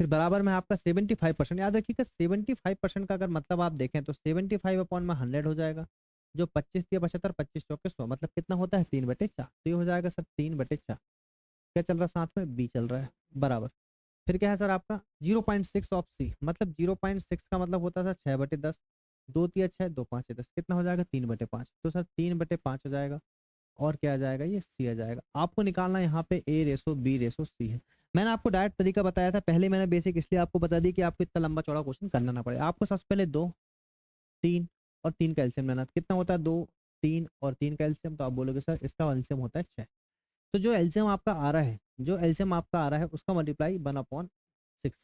फिर बराबर में आपका 75%, याद रखिएगा 75% का अगर मतलब आप देखें तो 75/100 हो जाएगा, जो 25 या 75, 25 चौके 100, मतलब कितना होता है 3/4, तो ये हो जाएगा सर 3/4। क्या चल रहा है साथ में, बी चल रहा है, बराबर। फिर क्या है सर आपका 0.6 ऑफ सी, मतलब 0.6 का मतलब होता था 6/10, 2 3 6 2 5 10, कितना हो जाएगा 3/5, तो सर 3/5 हो जाएगा। और क्या आ जाएगा, ये सी आ जाएगा। आपको निकालना यहाँ पे A/B/C है। मैंने आपको डायरेक्ट तरीका बताया था, पहले मैंने बेसिक इसलिए आपको बता दी कि आपको इतना लंबा चौड़ा क्वेश्चन करना ना पड़े। आपको सबसे पहले 2 3 और 3 कैल्शियम लेना, कितना होता है 2 3 और 3 कैल्शियम, तो आप बोलोगे सर इसका एल्शियम होता है 6, तो जो एल्शियम आपका आ रहा है, जो एल्शियम आपका आ रहा है उसका मल्टीप्लाई 1/6,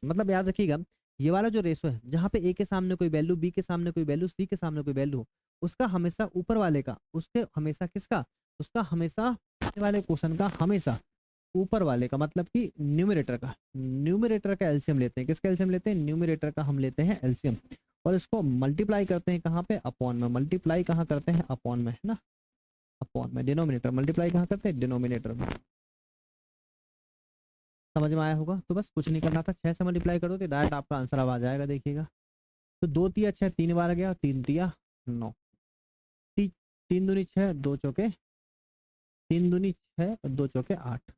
मतलब याद रखिएगा ये वाला जो रेशो है, जहाँ पे ए के सामने कोई वैल्यू, बी के सामने कोई वैल्यू, सी के सामने कोई वैल्यू, उसका हमेशा ऊपर वाले का, उसके हमेशा किसका, उसका हमेशा पिछले वाले क्वेश्चन का हमेशा ऊपर वाले का, मतलब कि न्यूमरेटर का एल्शियम लेते हैं। किसका एल्शियम लेते हैं, न्यूमरेटर का हम लेते हैं एल्शियम, और इसको मल्टीप्लाई करते हैं कहाँ पे, अपॉन में। मल्टीप्लाई कहाँ करते हैं, अपॉन में, है ना, अपॉन में। डिनोमिनेटर मल्टीप्लाई कहाँ करते हैं, डिनोमिनेटर में। समझ में आया होगा, तो बस कुछ नहीं करना था, 6 से मल्टीप्लाई कर दो तो डायरेक्ट आपका आंसर अब आ जाएगा, देखिएगा। तो 2 तिया 6 3 बार गया, 3 तिया 9, 3 दूनी 6 2 चौके, 3 दूनी 6 2 चौके 8,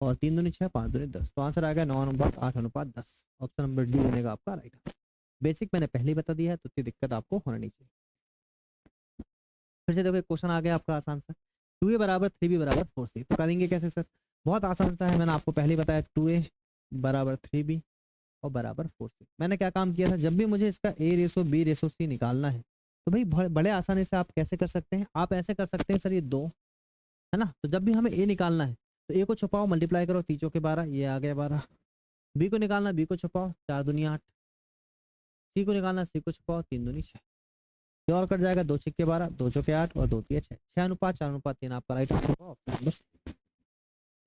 और 3 दूनी 6 5 दूनी 10, तो आंसर आ गया 9:8:10। ऑप्शन नंबर डी बनेगा आपका राइट। बेसिक मैंने पहले ही बता दिया है, तो इतनी दिक्कत आपको होना नहीं चाहिए। फिर से देखो एक क्वेश्चन आ गया आपका आसान सा, 2A = 3B = 4C, तो करेंगे कैसे सर, बहुत आसान सा है, मैंने आपको पहले ही बताया 2A = 3B और बराबर 4C। मैंने क्या काम किया था, जब भी मुझे इसका A/B/C निकालना है, तो भाई बड़े आसानी से आप कैसे कर सकते हैं, आप ऐसे कर सकते हैं सर, ये 2 है ना। तो जब भी हमें ए निकालना है तो ए को छुपाओ, मल्टीप्लाई करो, 3 चौके 12, ये आ गया 12। बी को निकालना, बी को छुपाओ, 4 दूनी 8। सी को निकालना, सी को छुपाओ, 3 दूनी 6। ये और कट जाएगा, 2 छिक्के 12, 2 चौके 8 और 2 तिया 6। 6 अनुपात 4 अनुपात 3 आपका राइट आंसर होगा, ऑप्शन नंबर सी।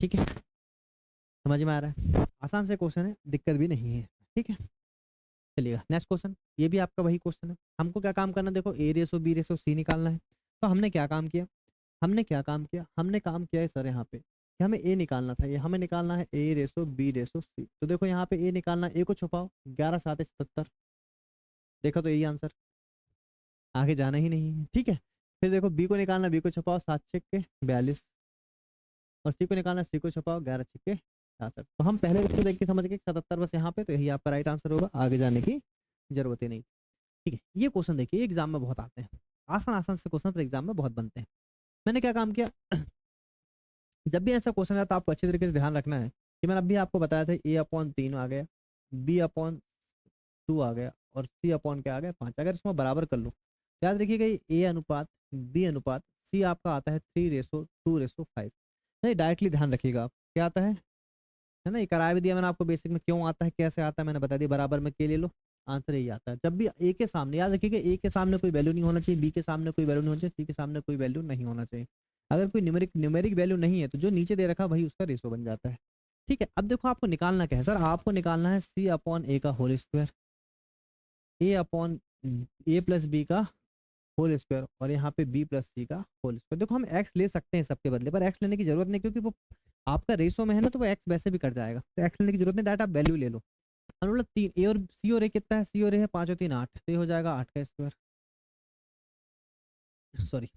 ठीक है, समझ में आ रहा है, आसान से क्वेश्चन है, दिक्कत भी नहीं है। ठीक है, चलिएगा नेक्स्ट क्वेश्चन। ये भी आपका वही क्वेश्चन है। हमको क्या काम करना है, देखो ए रेसो बी रेसो सी निकालना है। तो हमने क्या काम किया, हमने काम किया है सर यहाँ पे कि हमें ए निकालना था, ये हमें निकालना है ए रेसो बी रेसो सी। तो देखो यहाँ पे ए निकालना, ए को छुपाओ, 11 7 77। देखो तो यही आंसर, आगे जाना ही नहीं है। ठीक है, फिर देखो बी को निकालना, बी को छुपाओ, 7 छिक्के 42। और सी को निकालना, सी को छुपाओ, 11 छिक्के 66। तो हम पहले इसको देख के समझ गए 77 बस यहाँ पे, तो यही आपका राइट आंसर होगा, आगे जाने की जरूरत ही नहीं। ठीक है, ये क्वेश्चन देखिए एग्जाम में बहुत आते हैं, आसान आसान से क्वेश्चन पर एग्जाम में बहुत बनते हैं। मैंने क्या काम किया, जब भी ऐसा क्वेश्चन आता है आपको अच्छी तरीके से ध्यान रखना है कि मैंने अभी आपको बताया था ए अपॉन 3 आ गया, बी अपॉन 2 आ गया और सी अपॉन क्या आ गया 5। अगर इसमें बराबर कर लो, याद रखिएगा ए अनुपात बी अनुपात सी आपका आता है 3:2:5। नहीं, डायरेक्टली ध्यान रखिएगा आप, क्या आता है ना, ये कराया भी दिया मैंने आपको बेसिक में, क्यों आता है कैसे आता है मैंने बता दिया, बराबर में के ले लो, आंसर यही आता है। जब भी ए के सामने, याद रखिएगा ए के सामने कोई वैल्यू नहीं होना चाहिए, बी के सामने कोई वैल्यू नहीं होना चाहिए, सी के सामने कोई वैल्यू नहीं होना चाहिए। अगर कोई न्यूमेरिक वैल्यू नहीं है तो जो नीचे दे रखा वही उसका रेशो बन जाता है। ठीक है, अब देखो आपको निकालना क्या है सर, आपको निकालना है सी अपॉन ए का होल स्क्वायर, ए अपॉन ए प्लस बी का होल स्क्वायर और यहाँ पे बी प्लस सी का होल स्क्वायर। देखो हम एक्स ले सकते हैं सबके बदले, पर एक्स लेने की जरूरत नहीं, क्योंकि वो आपका रेशो में है ना, तो वो एक्स वैसे भी कट जाएगा, तो एक्स लेने की जरूरत नहीं, डायरेक्ट आप वैल्यू ले लो। हमने बोला 3 ए और सी और ए कितना है, सी और ए है 5 और 3 8, तो ये हो जाएगा 8 का स्क्वायर, सॉरी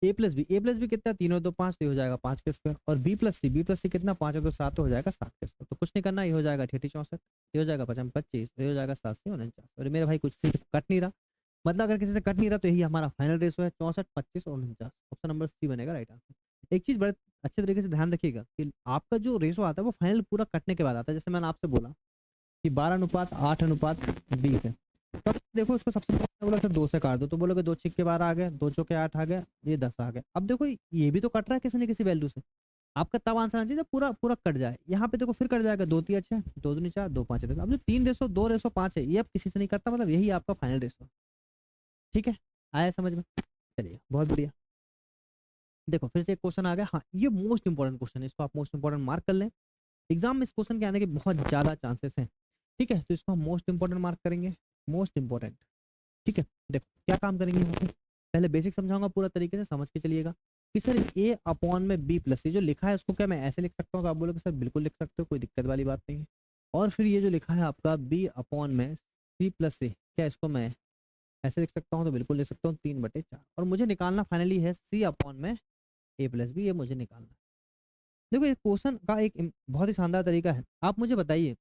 ए प्लस बी कितना, 3 और 2 5, तो ये हो जाएगा 5 का स्क्वायर। और बी प्लस सी कितना, 5 और 2 7, तो हो जाएगा 7 का स्क्वायर। तो कुछ नहीं करना, ये हो जाएगा 88 64, ये हो जाएगा 55 25, ये हो जाएगा 7 से 49। और मेरे भाई कुछ से कट नहीं रहा, मतलब अगर किसी से कट नहीं रहा तो यही हमारा फाइनल रेशो है, 64 25 और 49। ऑप्शन नंबर सी बनेगा राइट आंसर। एक चीज बड़े अच्छे तरीके से ध्यान रखिएगा कि आपका जो रेशो आता है वो फाइनल पूरा कटने के बाद आता है। जैसे मैंने आपसे बोला कि 12:8:20 है, तब देखो इसको सबसे पहले बोला सर 2 से काट दो, तो बोलोगे 2 छिक्के 12 आ गए, 2 चौके 8 आ गया, ये 10 आ गया। अब देखो ये भी तो कट रहा है किसी न किसी वैल्यू से, आपका तब आंसर आना चाहिए जब पूरा पूरा कट जाए। यहाँ पे देखो फिर कट जाएगा, 2 3 6 2 दूनी 4 2 5 10। अब जो 3 रेशो 2 रेशो 5 है, ये अब किसी से नहीं करता, मतलब यही आपका फाइनल रेशो। ठीक है, आया समझ में, चलिए बहुत बढ़िया। देखो फिर से एक क्वेश्चन आ गया, हाँ ये मोस्ट इंपॉर्टेंट क्वेश्चन है, इसको आप मोस्ट इंपॉर्टेंट मार्क कर लें, एग्जाम में इस क्वेश्चन के आने के बहुत ज्यादा चांसेस हैं। ठीक है, तो इसको हम मोस्ट इंपॉर्टेंट मार्क करेंगे, मोस्ट इंपॉर्टेंट। ठीक है, देखो क्या काम करेंगे यहाँ पे, पहले बेसिक समझाऊंगा पूरा तरीके से, समझ के चलिएगा कि सर ए अपॉन में बी प्लस सी जो लिखा है उसको क्या मैं ऐसे लिख सकता हूँ, तो आप बोलोगे सर बिल्कुल लिख सकते हो, कोई दिक्कत वाली बात नहीं है। और फिर ये जो लिखा है आपका बी अपॉन में सी प्लस सी, क्या इसको मैं ऐसे लिख सकता हूँ, तो बिल्कुल लिख सकता हूँ, 3/4। और मुझे निकालना फाइनली है सी अपॉन में ए प्लस बी, ये मुझे निकालना है। देखो ये क्वेश्चन का एक बहुत ही शानदार तरीका है। आप मुझे बताइए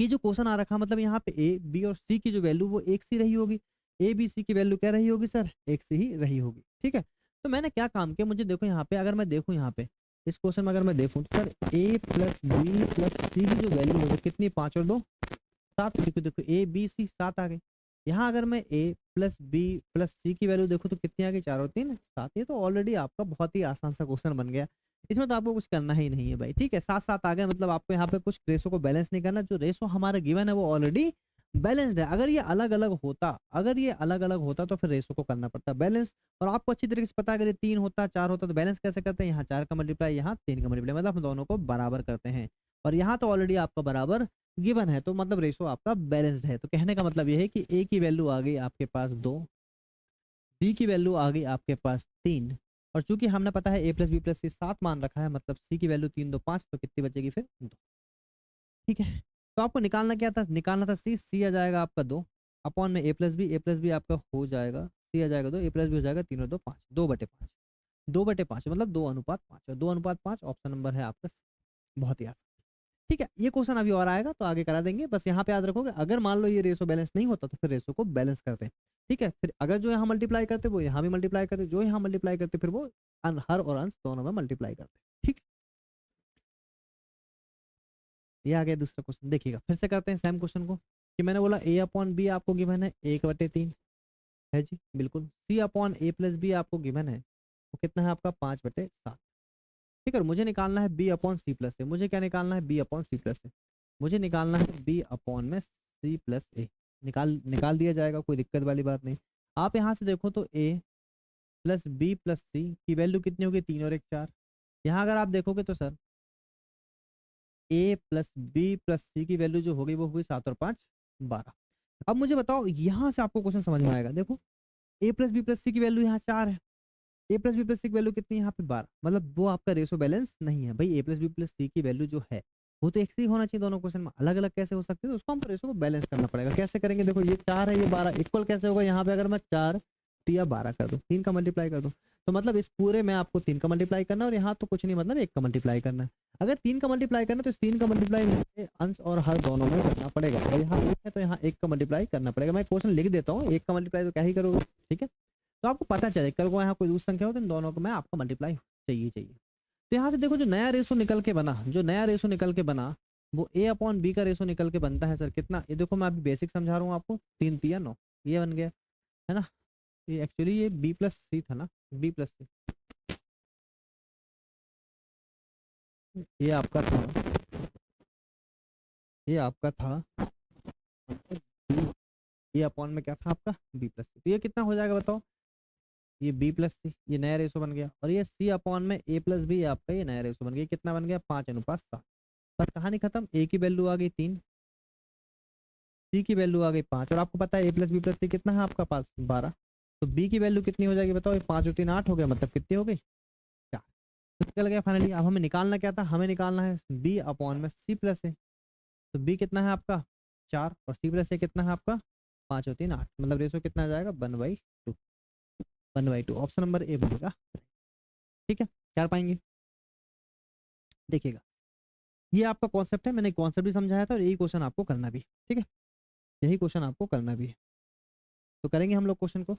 कि जो क्वेश्चन आ रखा मतलब यहाँ पे ए बी और सी की जो वैल्यू वो एक सी रही होगी, ए बी सी की वैल्यू क्या रही होगी सर, एक सी ही रही होगी। ठीक है, तो मैंने क्या काम किया, मुझे देखो यहाँ पे अगर मैं देखूँ, यहाँ पे इस क्वेश्चन में अगर मैं देखूँ तो सर ए प्लस बी प्लस सी की जो वैल्यू होगी कितनी, 5 और 2 7। देखो देखो ए बी सी 7 आ गई। यहाँ अगर मैं ए प्लस बी प्लस सी की वैल्यू देखूँ तो कितनी आ गई, 4 और 3 7। ये तो ऑलरेडी आपका बहुत ही आसान सा क्वेश्चन बन गया, इसमें तो आपको कुछ करना ही नहीं है भाई। ठीक है, 7 7 आ गए, मतलब आपको यहाँ पे कुछ रेशो को बैलेंस नहीं करना, जो रेशो हमारा गिवन है वो ऑलरेडी बैलेंस्ड है। अगर ये अलग अलग होता तो फिर रेशो को करना पड़ता बैलेंस। और आपको अच्छी तरीके से पता है अगर ये 3 होता 4 होता तो बैलेंस कैसे करते हैं, यहाँ 4 का मल्टीप्लाई यहाँ 3 का मल्टीप्लाई, मतलब हम दोनों को बराबर करते हैं। और यहाँ तो ऑलरेडी आपका बराबर गिवन है, तो मतलब रेशो आपका बैलेंस्ड है। तो कहने का मतलब ये है कि ए की वैल्यू आ गई आपके पास 2, बी की वैल्यू आ गई आपके पास 3, और चूंकि हमने पता है ए प्लस बी प्लस सी 7 मान रखा है, मतलब सी की वैल्यू 3 2 5, तो कितनी बचेगी फिर 2। ठीक है, तो आपको निकालना क्या था, निकालना था सी, सी आ जाएगा आपका 2 अपॉन में ए प्लस बी आपका हो जाएगा, सी आ जाएगा 2, ए प्लस बी हो जाएगा 3 और 2 5, 2/5, 2/5 मतलब 2:5, और 2:5 ऑप्शन नंबर है आपका सी। बहुत ही आसान। ठीक है, ये क्वेश्चन अभी और आएगा तो आगे करा देंगे, बस यहाँ पे याद रखोगे अगर मान लो ये रेशो बैलेंस नहीं होता तो फिर रेशो को बैलेंस करते हैं। ठीक है, फिर अगर जो यहाँ मल्टीप्लाई करते वो यहाँ भी मल्टीप्लाई करते, जो यहाँ मल्टीप्लाई करते फिर वो हर और अंश दोनों में मल्टीप्लाई करते। ठीक, ये आ गया दूसरा क्वेश्चन, देखिएगा फिर से करते हैं सेम क्वेश्चन को कि मैंने बोला ए अपॉन बी आपको गिवन है 1/3 है जी बिल्कुल, सी अपॉन ए प्लस बी आपको गिवन है वो कितना है आपका 5/7। ठीक है, और मुझे निकालना है बी अपॉन सी प्लस ए। मुझे क्या निकालना है? बी अपॉन सी प्लस ए। मुझे निकालना है बी अपॉन में सी प्लस ए। निकाल निकाल दिया जाएगा, कोई दिक्कत वाली बात नहीं। आप यहाँ से देखो तो ए प्लस बी प्लस सी की वैल्यू कितनी होगी? 3 और 1 4। यहाँ अगर आप देखोगे तो सर ए प्लस बी प्लस सी की वैल्यू जो होगी वो होगी 7 और 5 12। अब मुझे बताओ, यहाँ से आपको क्वेश्चन समझ में आएगा। देखो ए प्लस बी प्लस सी की वैल्यू यहाँ 4 है, ए प्लस बी प्लस सी की वैल्यू कितनी है यहाँ पे 12, मतलब वो आपका रेशो बैलेंस नहीं है भाई। ए प्लस बी प्लस सी की वैल्यू जो है वो तो एक से ही होना चाहिए, दोनों क्वेश्चन में अलग अलग कैसे हो सकते हैं? तो उसको हम रेशो को बैलेंस करना पड़ेगा। कैसे करेंगे? देखो ये 4 है, ये 12, इक्वल कैसे होगा? यहाँ पे अगर मैं 4 या 12 कर दूं, 3 का मल्टीप्लाई कर दूं, तो मतलब इस पूरे में आपको 3 का मल्टीप्लाई करना है, और यहाँ तो कुछ नहीं, मतलब 1 का मल्टीप्लाई करना है। अगर 3 का मल्टीप्लाई करना है तो इस 3 का मल्टीप्लाई अंश और हर दोनों में करना पड़ेगा, और यहाँ 1 है तो यहाँ 1 का मल्टीप्लाई करना पड़ेगा। मैं क्वेश्चन लिख देता हूँ, 1 का मल्टीप्लाई तो क्या ही करोगे, ठीक है? तो आपको पता चले कल को यहाँ कोई दूसरी संख्या हो तो इन दोनों को मैं आपका मल्टीप्लाई चाहिए चाहिए। तो यहाँ से देखो जो नया रेशो निकल के बना, जो नया रेशो निकल के बना वो ए अपॉन बी का रेशो निकल के बनता है सर कितना? ये देखो मैं अभी बेसिक समझा रहा हूँ आपको, 3 3 9 ये बन गया है ना। ये एक्चुअली ये बी प्लस सी था ना, बी प्लस सी ये आपका था, ये आपका था ये अपॉन में क्या था आपका? बी प्लस सी। तो ये कितना हो जाएगा बताओ? ये बी प्लस सी, ये नया रेशो बन गया, और ये सी अपॉन में ए प्लस बी आपका ये नया रेशो बन गया। कितना बन गया? 5:7। पर कहानी खत्म। ए की वैल्यू आ गई 3, सी की वैल्यू आ गई 5, और आपको पता है ए प्लस बी प्लस सी कितना है आपका पास? 12। तो बी की वैल्यू कितनी हो जाएगी बताओ? ये 5 और 3 8 हो गया, मतलब कितनी हो गई? 4। तो निकल गया फाइनली। अब हमें निकालना क्या था? हमें निकालना है बी अपॉन में सी प्लस ए। तो बी कितना है आपका? 4, और सी प्लस ए कितना है आपका? 5 और 3 8, मतलब रेशो कितना आ जाएगा? 1/2। 1/2 ऑप्शन नंबर ए बनेगा। ठीक है, क्या पाएंगे? देखिएगा, ये आपका कॉन्सेप्ट है, मैंने कॉन्सेप्ट भी समझाया था, और यही क्वेश्चन आपको करना भी। ठीक है, यही क्वेश्चन आपको करना भी है। तो करेंगे हम लोग क्वेश्चन को।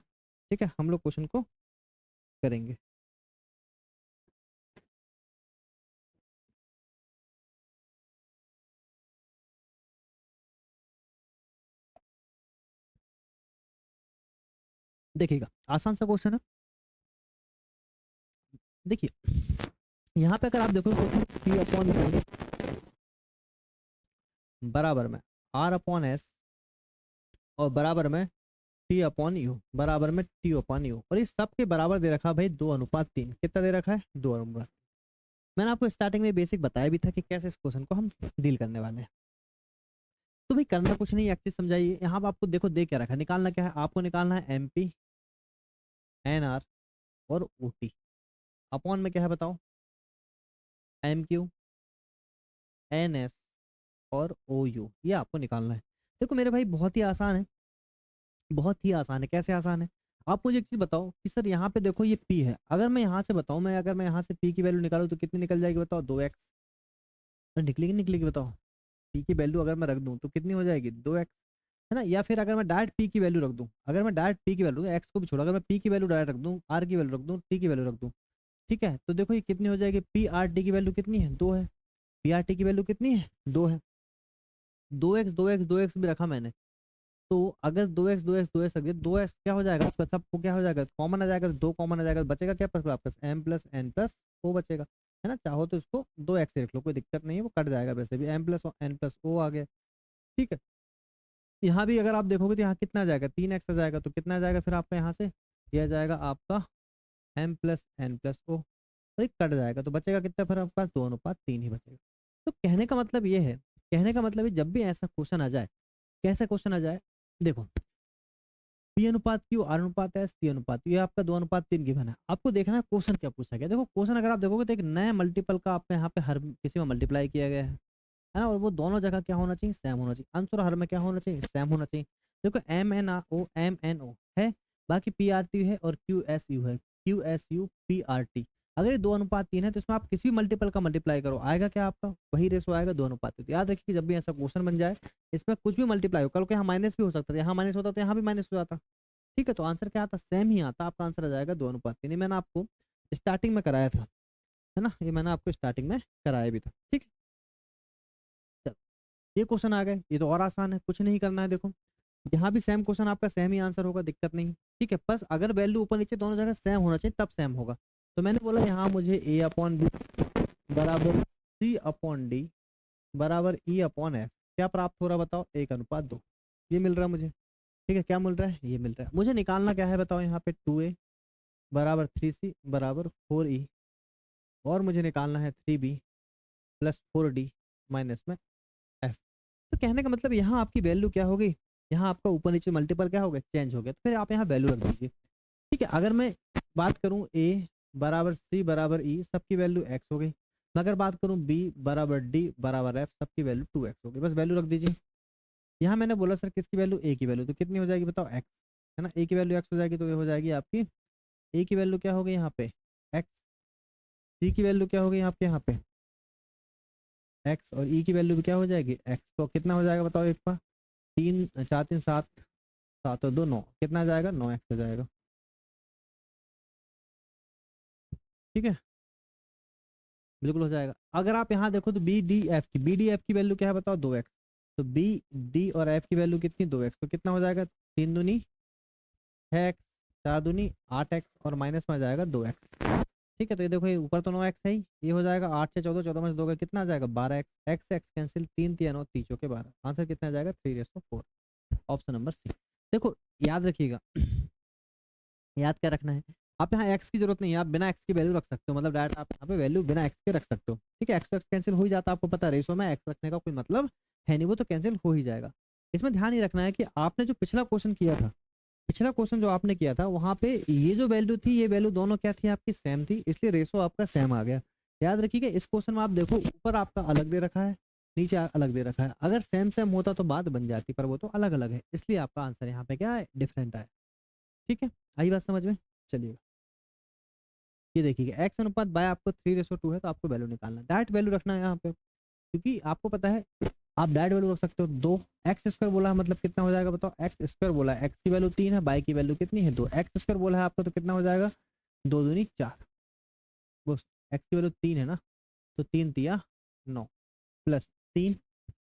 ठीक है, हम लोग क्वेश्चन को करेंगे। देखिएगा, आसान सा क्वेश्चन है। देखिए यहाँ पे अगर आप देखो पी अपॉन बराबर में आर अपॉन एस, और बराबर में टी अपॉन यू, बराबर में टी अपॉन यू, और इस सब के बराबर दे रखा है भाई 2:3। कितना दे रखा है? 2:3। मैंने आपको स्टार्टिंग में बेसिक बताया भी था कि कैसे इस क्वेश्चन को हम डील करने वाले हैं। तो भाई करना कुछ नहीं, एक चीज समझाइए। यहाँ पे आपको देखो दे क्या रखा है, निकालना क्या है आपको? निकालना है एमपी, एनआर और ओटी। अपॉन में क्या है बताओ? एमक्यू, एनएस और ओयू, ये आपको निकालना है। देखो मेरे भाई बहुत ही आसान है, बहुत ही आसान है। कैसे आसान है? आप मुझे एक चीज बताओ कि सर यहाँ पे देखो ये पी है, अगर मैं यहाँ से बताऊँ, मैं अगर मैं यहाँ से पी की वैल्यू निकालूँ तो कितनी निकल जाएगी बताओ? 2x। निकलेगी निकलेगी बताओ? पी की वैल्यू अगर मैं रख दूँ तो कितनी हो जाएगी? 2x, है ना। या फिर अगर मैं डायरेक्ट पी की वैल्यू रख दूँ, अगर मैं डायरेक्ट पी की वैल्यू, एक्स को भी छोड़ा, अगर मैं पी की वैल्यू डायरेक्ट रख दूँ, आर की वैल्यू रख दूँ, टी की वैल्यू रख दूँ, ठीक है, तो देखो ये कितनी हो जाएगी? पी आर टी की वैल्यू कितनी है? 2 है। पी आर टी की वैल्यू कितनी है? 2 है। 2x भी रखा मैंने, तो अगर 2x रख दिया, 2x क्या हो जाएगा आपका? सबको क्या हो जाएगा? कॉमन आ जाएगा, 2 कॉमन आ जाएगा, बचेगा क्या पास? M plus N plus O बचेगा, है ना। चाहो तो इसको 2x से लिख लो, कोई दिक्कत नहीं है, वो कट जाएगा वैसे भी। M plus N plus O आ गया, ठीक है। यहाँ भी अगर आप देखोगे तो यहाँ कितना आ जाएगा? 3x आ जाएगा, तो कितना आ जाएगा फिर आपका यहाँ से? ये आ जाएगा आपका M plus N plus O, और एक कट जाएगा, तो बचेगा कितना फिर आपका? 2:3 ही बचेगा। तो कहने का मतलब ये है, कहने का मतलब है जब भी ऐसा क्वेश्चन आ जाए, कैसा क्वेश्चन आ जाए, देखो पी अनुपात क्यू, आर अनुपात एस, टी अनुपात, ये आपका 2:3 गिवन है। आपको देखना है क्वेश्चन क्या पूछा गया। देखो क्वेश्चन अगर आप देखोगे तो एक नए मल्टीपल का आपका यहाँ पे हर किसी में मल्टीप्लाई किया गया है ना, और वो दोनों जगह क्या होना चाहिए? सेम होना चाहिए। अंश और हर में क्या होना चाहिए? सेम होना चाहिए। देखो एम एन ओ है, बाकी पी आर टी है, और क्यू एस यू है, Q S U P R T. अगर ये 2:3 है तो इसमें आप किसी भी मल्टीपल का मल्टीप्लाई करो, आएगा क्या आपका? वही रेशो आएगा, 2:3। तो याद रखिए कि जब भी ऐसा क्वेश्चन बन जाए, इसमें कुछ भी मल्टीप्लाई हो, कल को यहाँ माइनस भी हो सकता है, यहाँ माइनस होता तो यहाँ भी माइनस हो जाता, ठीक है। तो आंसर क्या आता? सेम ही आता, आपका आंसर आ जाएगा 2:3। ये मैंने आपको स्टार्टिंग में कराया था, है ना, ये मैंने आपको स्टार्टिंग में कराया भी था, ठीक है। चलो, ये क्वेश्चन आ गए, ये तो और आसान है, कुछ नहीं करना है। देखो यहाँ भी सेम क्वेश्चन, आपका सेम ही आंसर होगा, दिक्कत नहीं, ठीक है। बस अगर वैल्यू ऊपर नीचे दोनों जगह सेम होना चाहिए, तब सेम होगा। तो मैंने बोला यहाँ मुझे ए अपॉन बी बराबर सी अपॉन डी बराबर ई अपॉन एफ क्या प्राप्त हो रहा है बताओ, 1:2 ये मिल रहा है मुझे। ठीक है, क्या मिल रहा है, ये मिल रहा है। मुझे निकालना क्या है बताओ, यहाँ पे 2a बराबर 3c बराबर 4e और मुझे निकालना है 3b प्लस 4d माइनस में f। तो कहने का मतलब यहाँ आपकी वैल्यू क्या हो गई, यहाँ आपका ऊपर नीचे मल्टीपल क्या हो गया, चेंज हो गया। तो फिर आप यहाँ वैल्यू रख दीजिए। ठीक है, अगर मैं बात करूँ a बराबर c बराबर e सबकी वैल्यू x हो गई। मैं अगर बात करूँ b बराबर d बराबर f सबकी वैल्यू 2x हो गई। बस वैल्यू रख दीजिए। यहाँ मैंने बोला सर किसकी वैल्यू, a की वैल्यू, तो कितनी हो जाएगी बताओ, x है ना। a की वैल्यू x हो जाएगी तो ये हो जाएगी आपकी, a की वैल्यू क्या हो गई यहाँ पे x, c की वैल्यू क्या हो गई आपके यहाँ पे x और e की वैल्यू भी क्या हो जाएगी x। तो कितना हो जाएगा बताओ, एक बार 3 4 3 7 7 और 2 9 कितना आ जाएगा, 9x हो जाएगा। ठीक है, बिल्कुल हो जाएगा। अगर आप यहाँ देखो तो बी डी एफ की वैल्यू क्या है बताओ, 2x। तो बी डी और एफ की वैल्यू कितनी, 2x। तो कितना हो जाएगा, 3 दूनी 6x 4 दूनी 8x और माइनस में आ जाएगा 2x। ठीक है, तो ये देखो ये ऊपर तो 9x है ही, ये हो जाएगा 8 से 14, 14 में से 2 का कितना आ जाएगा 12x, x से x कैंसिल, 3 3 9 3 चौके 12, आंसर कितना आ जाएगा 3/4, ऑप्शन नंबर सी। देखो याद रखिएगा याद क्या रखना है, आप यहाँ x की जरूरत नहीं है, आप बिना x की वैल्यू रख सकते हो, मतलब डायरेक्ट आप यहाँ पे वैल्यू बिना x के रख सकते हो। ठीक है, x तो x कैंसिल हो ही जाता है, आपको पता है रेशो में x रखने का कोई मतलब है नहीं, वो तो कैंसिल हो ही जाएगा। इसमें ध्यान ये रखना है कि आपने जो पिछला क्वेश्चन किया था, पिछला क्वेश्चन जो आपने किया था वहां पे ये जो वैल्यू थी ये वैल्यू दोनों क्या थी आपकी, सेम थी, इसलिए रेशो आपका सेम आ गया। याद रखिएगा इस क्वेश्चन में आप देखो ऊपर आपका अलग दे रखा है, नीचे अलग दे रखा है। अगर सेम सेम होता तो बात बन जाती, पर वो तो अलग अलग है, इसलिए आपका आंसर यहाँ पे क्या है, डिफरेंट है। ठीक है, आई बात समझ में। चलिए ये देखिएगा x अनुपात बाय आपको 3/2 है, तो आपको वैल्यू निकालना है, डायरेक्ट वैल्यू रखना है यहाँ पे, क्योंकि आपको पता है आप डायरेक्ट वैल्यू रख सकते हो। 2x² बोला है मतलब कितना हो जाएगा बताओ, x² बोला है, x की वैल्यू 3 है, बाय की वैल्यू कितनी है 2, x² बोला है आपको तो कितना हो जाएगा 2 दूनी 4, बस x की वैल्यू 3 है ना, तो 3 तिया 9 प्लस 3,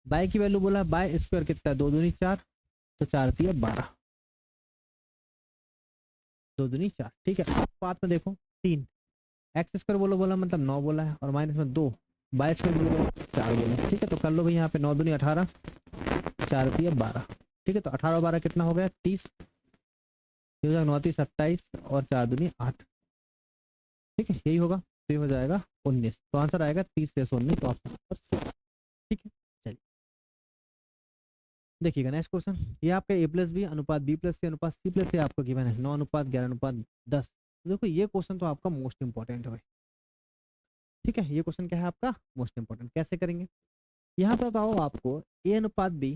बाय की वैल्यू बोला है बाय स्क्वायर कितना है 2 दूनी 4, तो 4 तिया 12, 2 दूनी 4। ठीक है, आप बात में देखो 3 x² बोला मतलब 9 बोला है, और माइनस में 2 बाय स्क्वायर बोला 4 बोला। ठीक है, तो कर लो भाई यहाँ पे 9 दूनी 18, 4 तिया 12। ठीक है, तो 18 12 कितना हो गया 30, 9 30 27 और 4 दूनी 8। ठीक है, यही होगा, तो ये हो जाएगा 19, तो आंसर आएगा 30 से 19, तो ऑप्शन नंबर सी। ठीक है, चलिए देखिएगा नेक्स्ट क्वेश्चन, ये आपका a प्लस बी अनुपात b प्लस सी अनुपात c प्लस ए आपको गिवन है 9 अनुपात 11 अनुपात 10। देखो ये क्वेश्चन तो आपका मोस्ट इंपॉर्टेंट है। ठीक है, ये क्वेश्चन क्या है आपका मोस्ट इंपॉर्टेंट, कैसे करेंगे, यहाँ पर बताओ आपको a अनुपात b,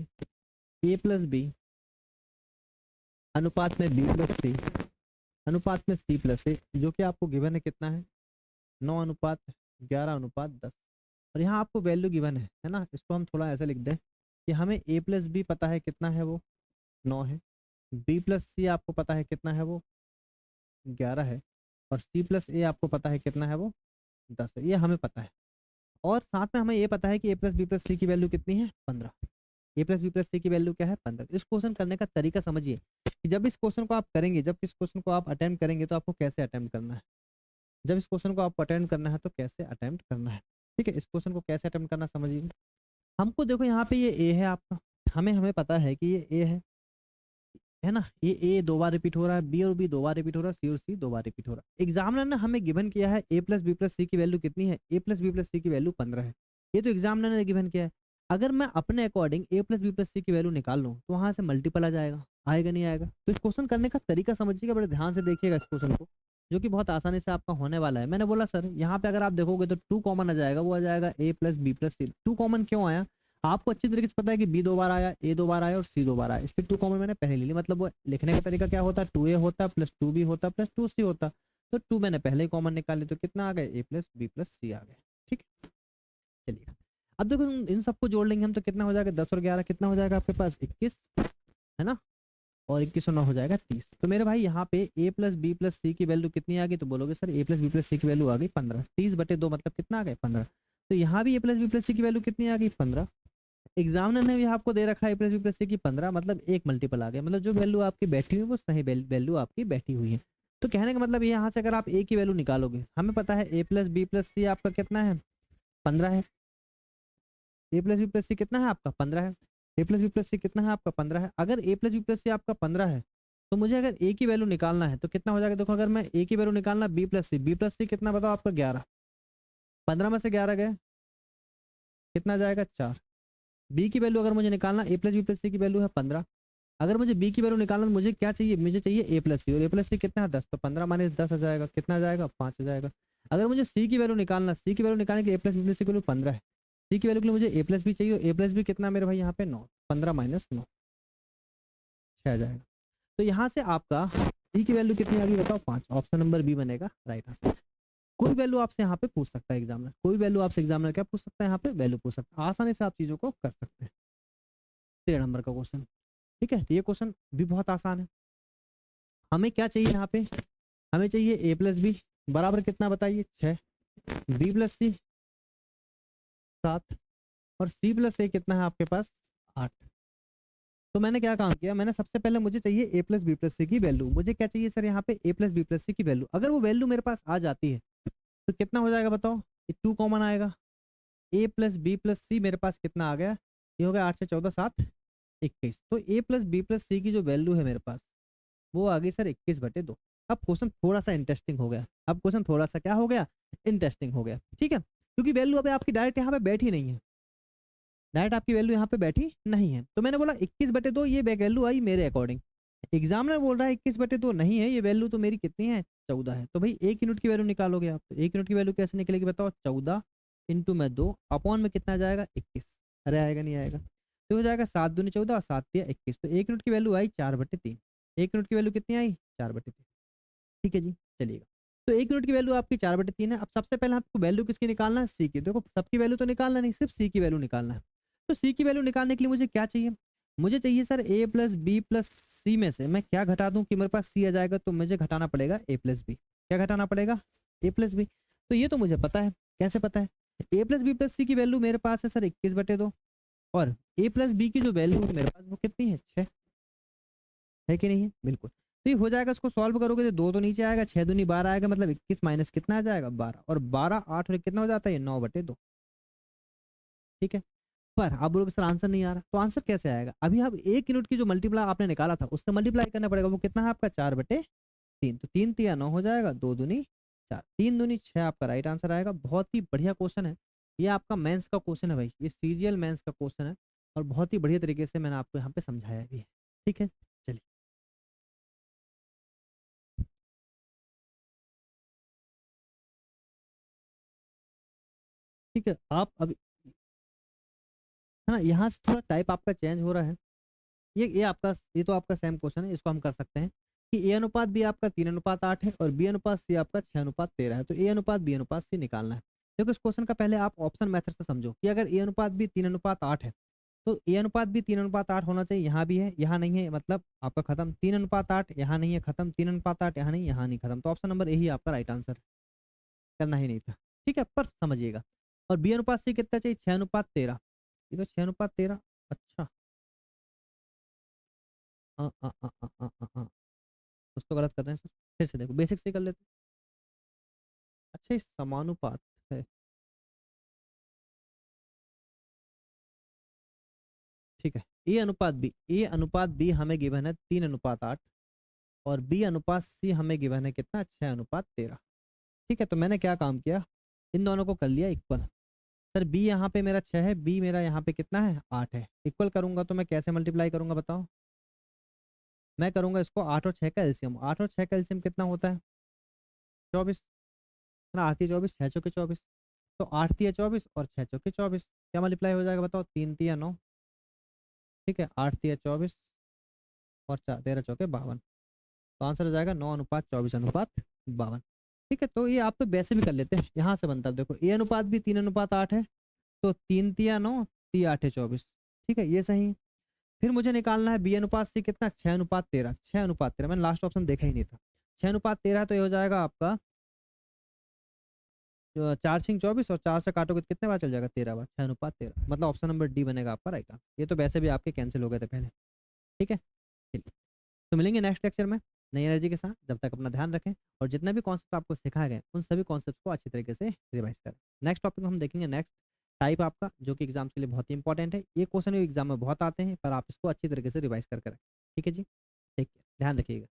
a प्लस बी अनुपात में b प्लस सी अनुपात में c प्लस ए, जो कि आपको गिवन है कितना है 9 अनुपात 11 अनुपात 10। और यहाँ आपको वैल्यू गिवन है ना, इसको हम थोड़ा ऐसे लिख दें कि हमें a प्लस बी पता है कितना है वो 9 है, b प्लस सी आपको पता है कितना है वो 11 है, और c प्लस ए आपको पता है कितना है वो 10 है, ये हमें पता है। और साथ में हमें ये पता है कि a plus B plus C की वैल्यू कितनी है 15, ए प्लस बी प्लस सी की वैल्यू क्या है 15। इस क्वेश्चन करने का तरीका समझिए कि जब इस क्वेश्चन को आप करेंगे, जब इस क्वेश्चन को आप अटेम्प्ट करेंगे तो आपको कैसे अटेम्प्ट करना है, जब इस क्वेश्चन को आपको अटेम्प्ट करना है तो कैसे अटेम्प्ट करना है। ठीक है, इस क्वेश्चन को कैसे अटेम्प्ट करना समझिए। हमको देखो यहाँ पे ये ए है आपका, हमें हमें पता है कि ये ए है ना, ये ए 2 बार रिपीट हो रहा है, बी और बी 2 बार रिपीट हो रहा है, सी और सी 2 बार रिपीट हो रहा है। एग्जामिनर ने हमें गिवन किया है ए प्लस बी प्लस सी की वैल्यू कितनी है, ए प्लस बी प्लस सी की वैल्यू 15 है, ये तो एग्जामिनर ने गिवन किया है। अगर मैं अपने अकॉर्डिंग ए प्लस बी प्लस सी की वैल्यू निकाल लूँ तो वहां से मल्टीपल आ जाएगा, आएगा नहीं आएगा। तो इस क्वेश्चन करने का तरीका समझिएगा, बड़े ध्यान से देखिएगा इस क्वेश्चन को, जो कि बहुत आसानी से आपका होने वाला है। मैंने बोला सर यहाँ पे अगर आप देखोगे तो 2 कॉमन आ जाएगा, वो आ जाएगा ए प्लस बी प्लस सी। 2 कॉमन क्यों आया, आपको अच्छी तरीके से पता है कि बी 2 बार आया, ए 2 बार आया और सी 2 बार आया, इस पर 2 कॉमन मैंने पहले ले ली, मतलब वो लिखने का तरीका क्या होता है 2a होता प्लस 2b होता प्लस 2c होता। तो 2 मैंने पहले ही कॉमन निकाले, तो कितना आ गया ए प्लस बी प्लस सी आ गया। ठीक है, चलिए अब देखो इन सबको जोड़ लेंगे हम तो कितना हो जाएगा 10 और 11 कितना हो जाएगा आपके पास 21 है ना, और 21 और 9 हो जाएगा 30। तो मेरे भाई यहाँ पे a plus B plus C की वैल्यू कितनी आ गई, तो बोलोगे sir a plus B plus C की वैल्यू आ गई 15, 30/2 मतलब कितना आ गया 15। तो यहाँ भी a plus B plus C की वैल्यू कितनी आ गई 15। एग्जामिनर ने भी आपको दे रखा है a plus B plus C की 15, मतलब एक मल्टीपल आ गया, मतलब जो वैल्यू आपकी बैठी हुई है वो सही वैल्यू आपकी बैठी हुई है। तो कहने का मतलब ये यहाँ से अगर आप ए की वैल्यू निकालोगे, हमें पता है ए प्लस बी प्लस सी आपका कितना है, 15 है। ए प्लस बी प्लस सी कितना है आपका, 15 है। ए प्लस बी प्लस सी कितना है आपका, 15 है। अगर ए प्लस बी प्लस सी आपका 15 है, तो मुझे अगर ए की वैल्यू निकालना है तो कितना हो जाएगा, देखो अगर मैं ए की वैल्यू निकालना बी प्लस सी कितना बताओ आपका, 11। 15 में से 11 गए, कितना जाएगा, 4। बी की वैल्यू अगर मुझे निकालना, ए प्लस बी प्लस सी की वैल्यू है 15। अगर मुझे बी की वैल्यू निकालना, मुझे क्या चाहिए, मुझे चाहिए ए प्लस सी, और ए प्लस सी कितना है, 10। तो 15 माइनस 10 आ जाएगा, कितना आ जाएगा, 5 आ जाएगा। अगर मुझे सी की वैल्यू निकालना, सी की वैल्यू निकालने के ए प्लस बी प्लस सी की वैल्यू 15 है, सी की वैल्यू के लिए मुझे ए प्लस बी चाहिए, ए प्लस बी कितना मेरे भाई यहाँ पे 9। 15 माइनस 9, 6 आ जाएगा। तो यहाँ से आपका सी की वैल्यू कितनी आ गई बताओ, 5। ऑप्शन नंबर बी बनेगा राइट आंसर। कोई वैल्यू आपसे यहाँ पे पूछ सकता है एग्जामिनर, कोई वैल्यू आपसे एग्जामिनर क्या पूछ सकता है, यहाँ पे वैल्यू पूछ सकता है। आसानी से आप चीजों को कर सकते हैं। 13 नंबर का क्वेश्चन, ठीक है। ये क्वेश्चन भी बहुत आसान है। हमें क्या चाहिए यहाँ पे, हमें चाहिए ए प्लस बी बराबर कितना बताइए, 6। बी प्लस सी 7, और सी प्लस ए कितना है आपके पास, 8। तो मैंने क्या काम किया, मैंने सबसे पहले मुझे चाहिए ए प्लस बी प्लस सी की वैल्यू। मुझे क्या चाहिए सर, यहाँ पे ए प्लस बी प्लस सी की वैल्यू। अगर वो वैल्यू मेरे पास आ जाती है तो कितना हो जाएगा बताओ, ये 2 कॉमन आएगा। ए प्लस बी प्लस सी मेरे पास कितना आ गया, ये हो गया 8 से 14 7 21। तो ए प्लस बी प्लस सी की जो वैल्यू है मेरे पास, वो आ गई सर 21/2। अब क्वेश्चन थोड़ा सा इंटरेस्टिंग हो गया, अब क्वेश्चन थोड़ा सा क्या हो गया, इंटरेस्टिंग हो गया, ठीक है। क्योंकि वैल्यू अभी आपकी डायरेक्ट यहाँ पे बैठी नहीं है, डायरेक्ट आपकी वैल्यू यहाँ पे बैठी नहीं है। तो मैंने बोला 21/2 ये वैल्यू आई मेरे अकॉर्डिंग। एग्जामिनर बोल रहा है 21/2 नहीं है, ये वैल्यू तो मेरी कितनी है, 14 है। तो भाई 1 यूनिट की वैल्यू निकालोगे आप, तो 1 यूनिट की वैल्यू कैसे निकलेगी बताओ, 14 इंटू में 2 अपॉन में कितना जाएगा, 21। अरे आएगा नहीं आएगा, तो हो जाएगा 7 दूनी 14 और 7 तिया 21। तो 1 यूनिट की वैल्यू आई 4/3। 1 यूनिट की वैल्यू कितनी आई, 4/3। ठीक है जी, चलिएगा। तो 1 यूनिट की वैल्यू आपकी 4/3 है। अब सबसे पहले आपको वैल्यू किसकी निकालना है, सी की। देखो सबकी वैल्यू तो निकालना नहीं, सिर्फ सी की वैल्यू निकालना है। तो सी की वैल्यू निकालने के लिए मुझे क्या चाहिए, मुझे चाहिए सर ए प्लस बी प्लस सी में से मैं क्या घटा दूं कि मेरे पास सी आ जाएगा। तो मुझे घटाना पड़ेगा ए प्लस बी। क्या घटाना पड़ेगा, ए प्लस बी। तो ये तो मुझे पता है, कैसे पता है, ए प्लस बी प्लस सी की वैल्यू मेरे पास है सर 21/2, और ए प्लस बी की जो वैल्यू है मेरे पास वो कितनी है, 6 है कि नहीं है, बिल्कुल। तो ये हो जाएगा, इसको सॉल्व करोगे तो 2 तो नीचे आएगा, 6 दूनी 12 आएगा, मतलब 21 माइनस कितना आ जाएगा, 12। और 12 8 और कितना हो जाता है, ये 9/2। ठीक है। पर आप बोलोगे सर आंसर नहीं आ रहा, तो आंसर कैसे आएगा, अभी आप 1 यूनिट की जो मल्टीप्लाई आपने निकाला था उससे मल्टीप्लाई करना पड़ेगा। वो कितना है आपका, 4/3। तो 3 तिया 9 हो जाएगा, 2 दूनी 4, 3 दूनी 6 आपका राइट आंसर आएगा। बहुत ही बढ़िया क्वेश्चन है ये, आपका मेंस का क्वेश्चन है भाई, ये सीजीएल मेंस का क्वेश्चन है, और बहुत ही बढ़िया तरीके से मैंने आपको यहाँ पे समझाया भी है। ठीक है, चलिए। ठीक है, आप अभी, है ना, यहाँ से थोड़ा टाइप आपका चेंज हो रहा है। ये आपका, ये तो आपका सेम क्वेश्चन है, इसको हम कर सकते हैं कि ए अनुपात बी आपका 3:8 है, और बी अनुपात सी आपका 6:13 है। तो ए अनुपात बी अनुपात सी निकालना है। देखो इस क्वेश्चन का पहले आप ऑप्शन मेथड से समझो कि अगर ए अनुपात बी 3:8 है, तो ए अनुपात बी 3:8 होना चाहिए। यहाँ भी है, यहाँ नहीं है, मतलब आपका खत्म। 3:8 यहाँ नहीं है, खत्म। 3:8 यहाँ नहीं, यहाँ नहीं, खत्म। तो ऑप्शन नंबर ए ही आपका राइट आंसर, करना ही नहीं था। ठीक है, पर समझिएगा। और बी अनुपात सी कितना चाहिए, 6:13। ये तो 6:13। अच्छा, कुछ तो गलत कर रहे हैं सर, फिर से देखो, बेसिक से कर लेते हैं। अच्छा, ये समानुपात है, ठीक है। ए अनुपात बी हमें गिवन है 3:8, और बी अनुपात सी हमें गिवन है कितना, 6:13। ठीक है, तो मैंने क्या काम किया, इन दोनों को कर लिया इक्वल। सर बी यहाँ पे मेरा 6 है, बी मेरा यहाँ पे कितना है, 8 है। इक्वल करूंगा तो मैं कैसे मल्टीप्लाई करूंगा बताओ, मैं करूंगा इसको 8 और 6 का एलसीएम। 8 और 6 का एलसीएम कितना होता है, 24, है ना। 8 तिया 24, 6 चौके 24। तो 8 तिया 24 और 6 चौके 24, क्या मल्टीप्लाई हो जाएगा बताओ, 3 तिया 9। ठीक है, 8 तिया 24 और 4 13 चौके 52। तो आंसर हो जाएगा 9:24:52। ठीक है, तो ये आप तो वैसे भी कर लेते हैं, यहाँ से बनता है। देखो ए अनुपात भी 3:8 है, तो 3 तिया 9, तिया 8 24। ठीक है, ये सही है। फिर मुझे निकालना है बी अनुपात सी कितना, 6:13। 6:13, मैंने लास्ट ऑप्शन देखा ही नहीं था। 6:13 तो ये हो जाएगा आपका 4 6 24, और 4 से काटोगे तो कितने बार चल जाएगा, 13 बार। 6:13, मतलब ऑप्शन नंबर डी बनेगा आपका राइट आंसर। ये तो वैसे भी आपके कैंसिल हो गए थे पहले। ठीक है, चलिए। तो मिलेंगे नेक्स्ट लेक्चर में। नई एनर्जी के साथ जब तक अपना ध्यान रखें और जितने भी कॉन्सेप्ट आपको सिखाए गए उन सभी कॉन्सेप्ट्स को अच्छी तरीके से रिवाइज करें। नेक्स्ट टॉपिक हम देखेंगे, नेक्स्ट टाइप आपका जो कि एग्जाम्स के लिए बहुत ही इंपॉर्टेंट है। ये क्वेश्चन एग्जाम में बहुत आते हैं पर आप इसको अच्छी तरीके से रिवाइज करके रखें। ठीक है जी, ठीक है, ध्यान रखिएगा।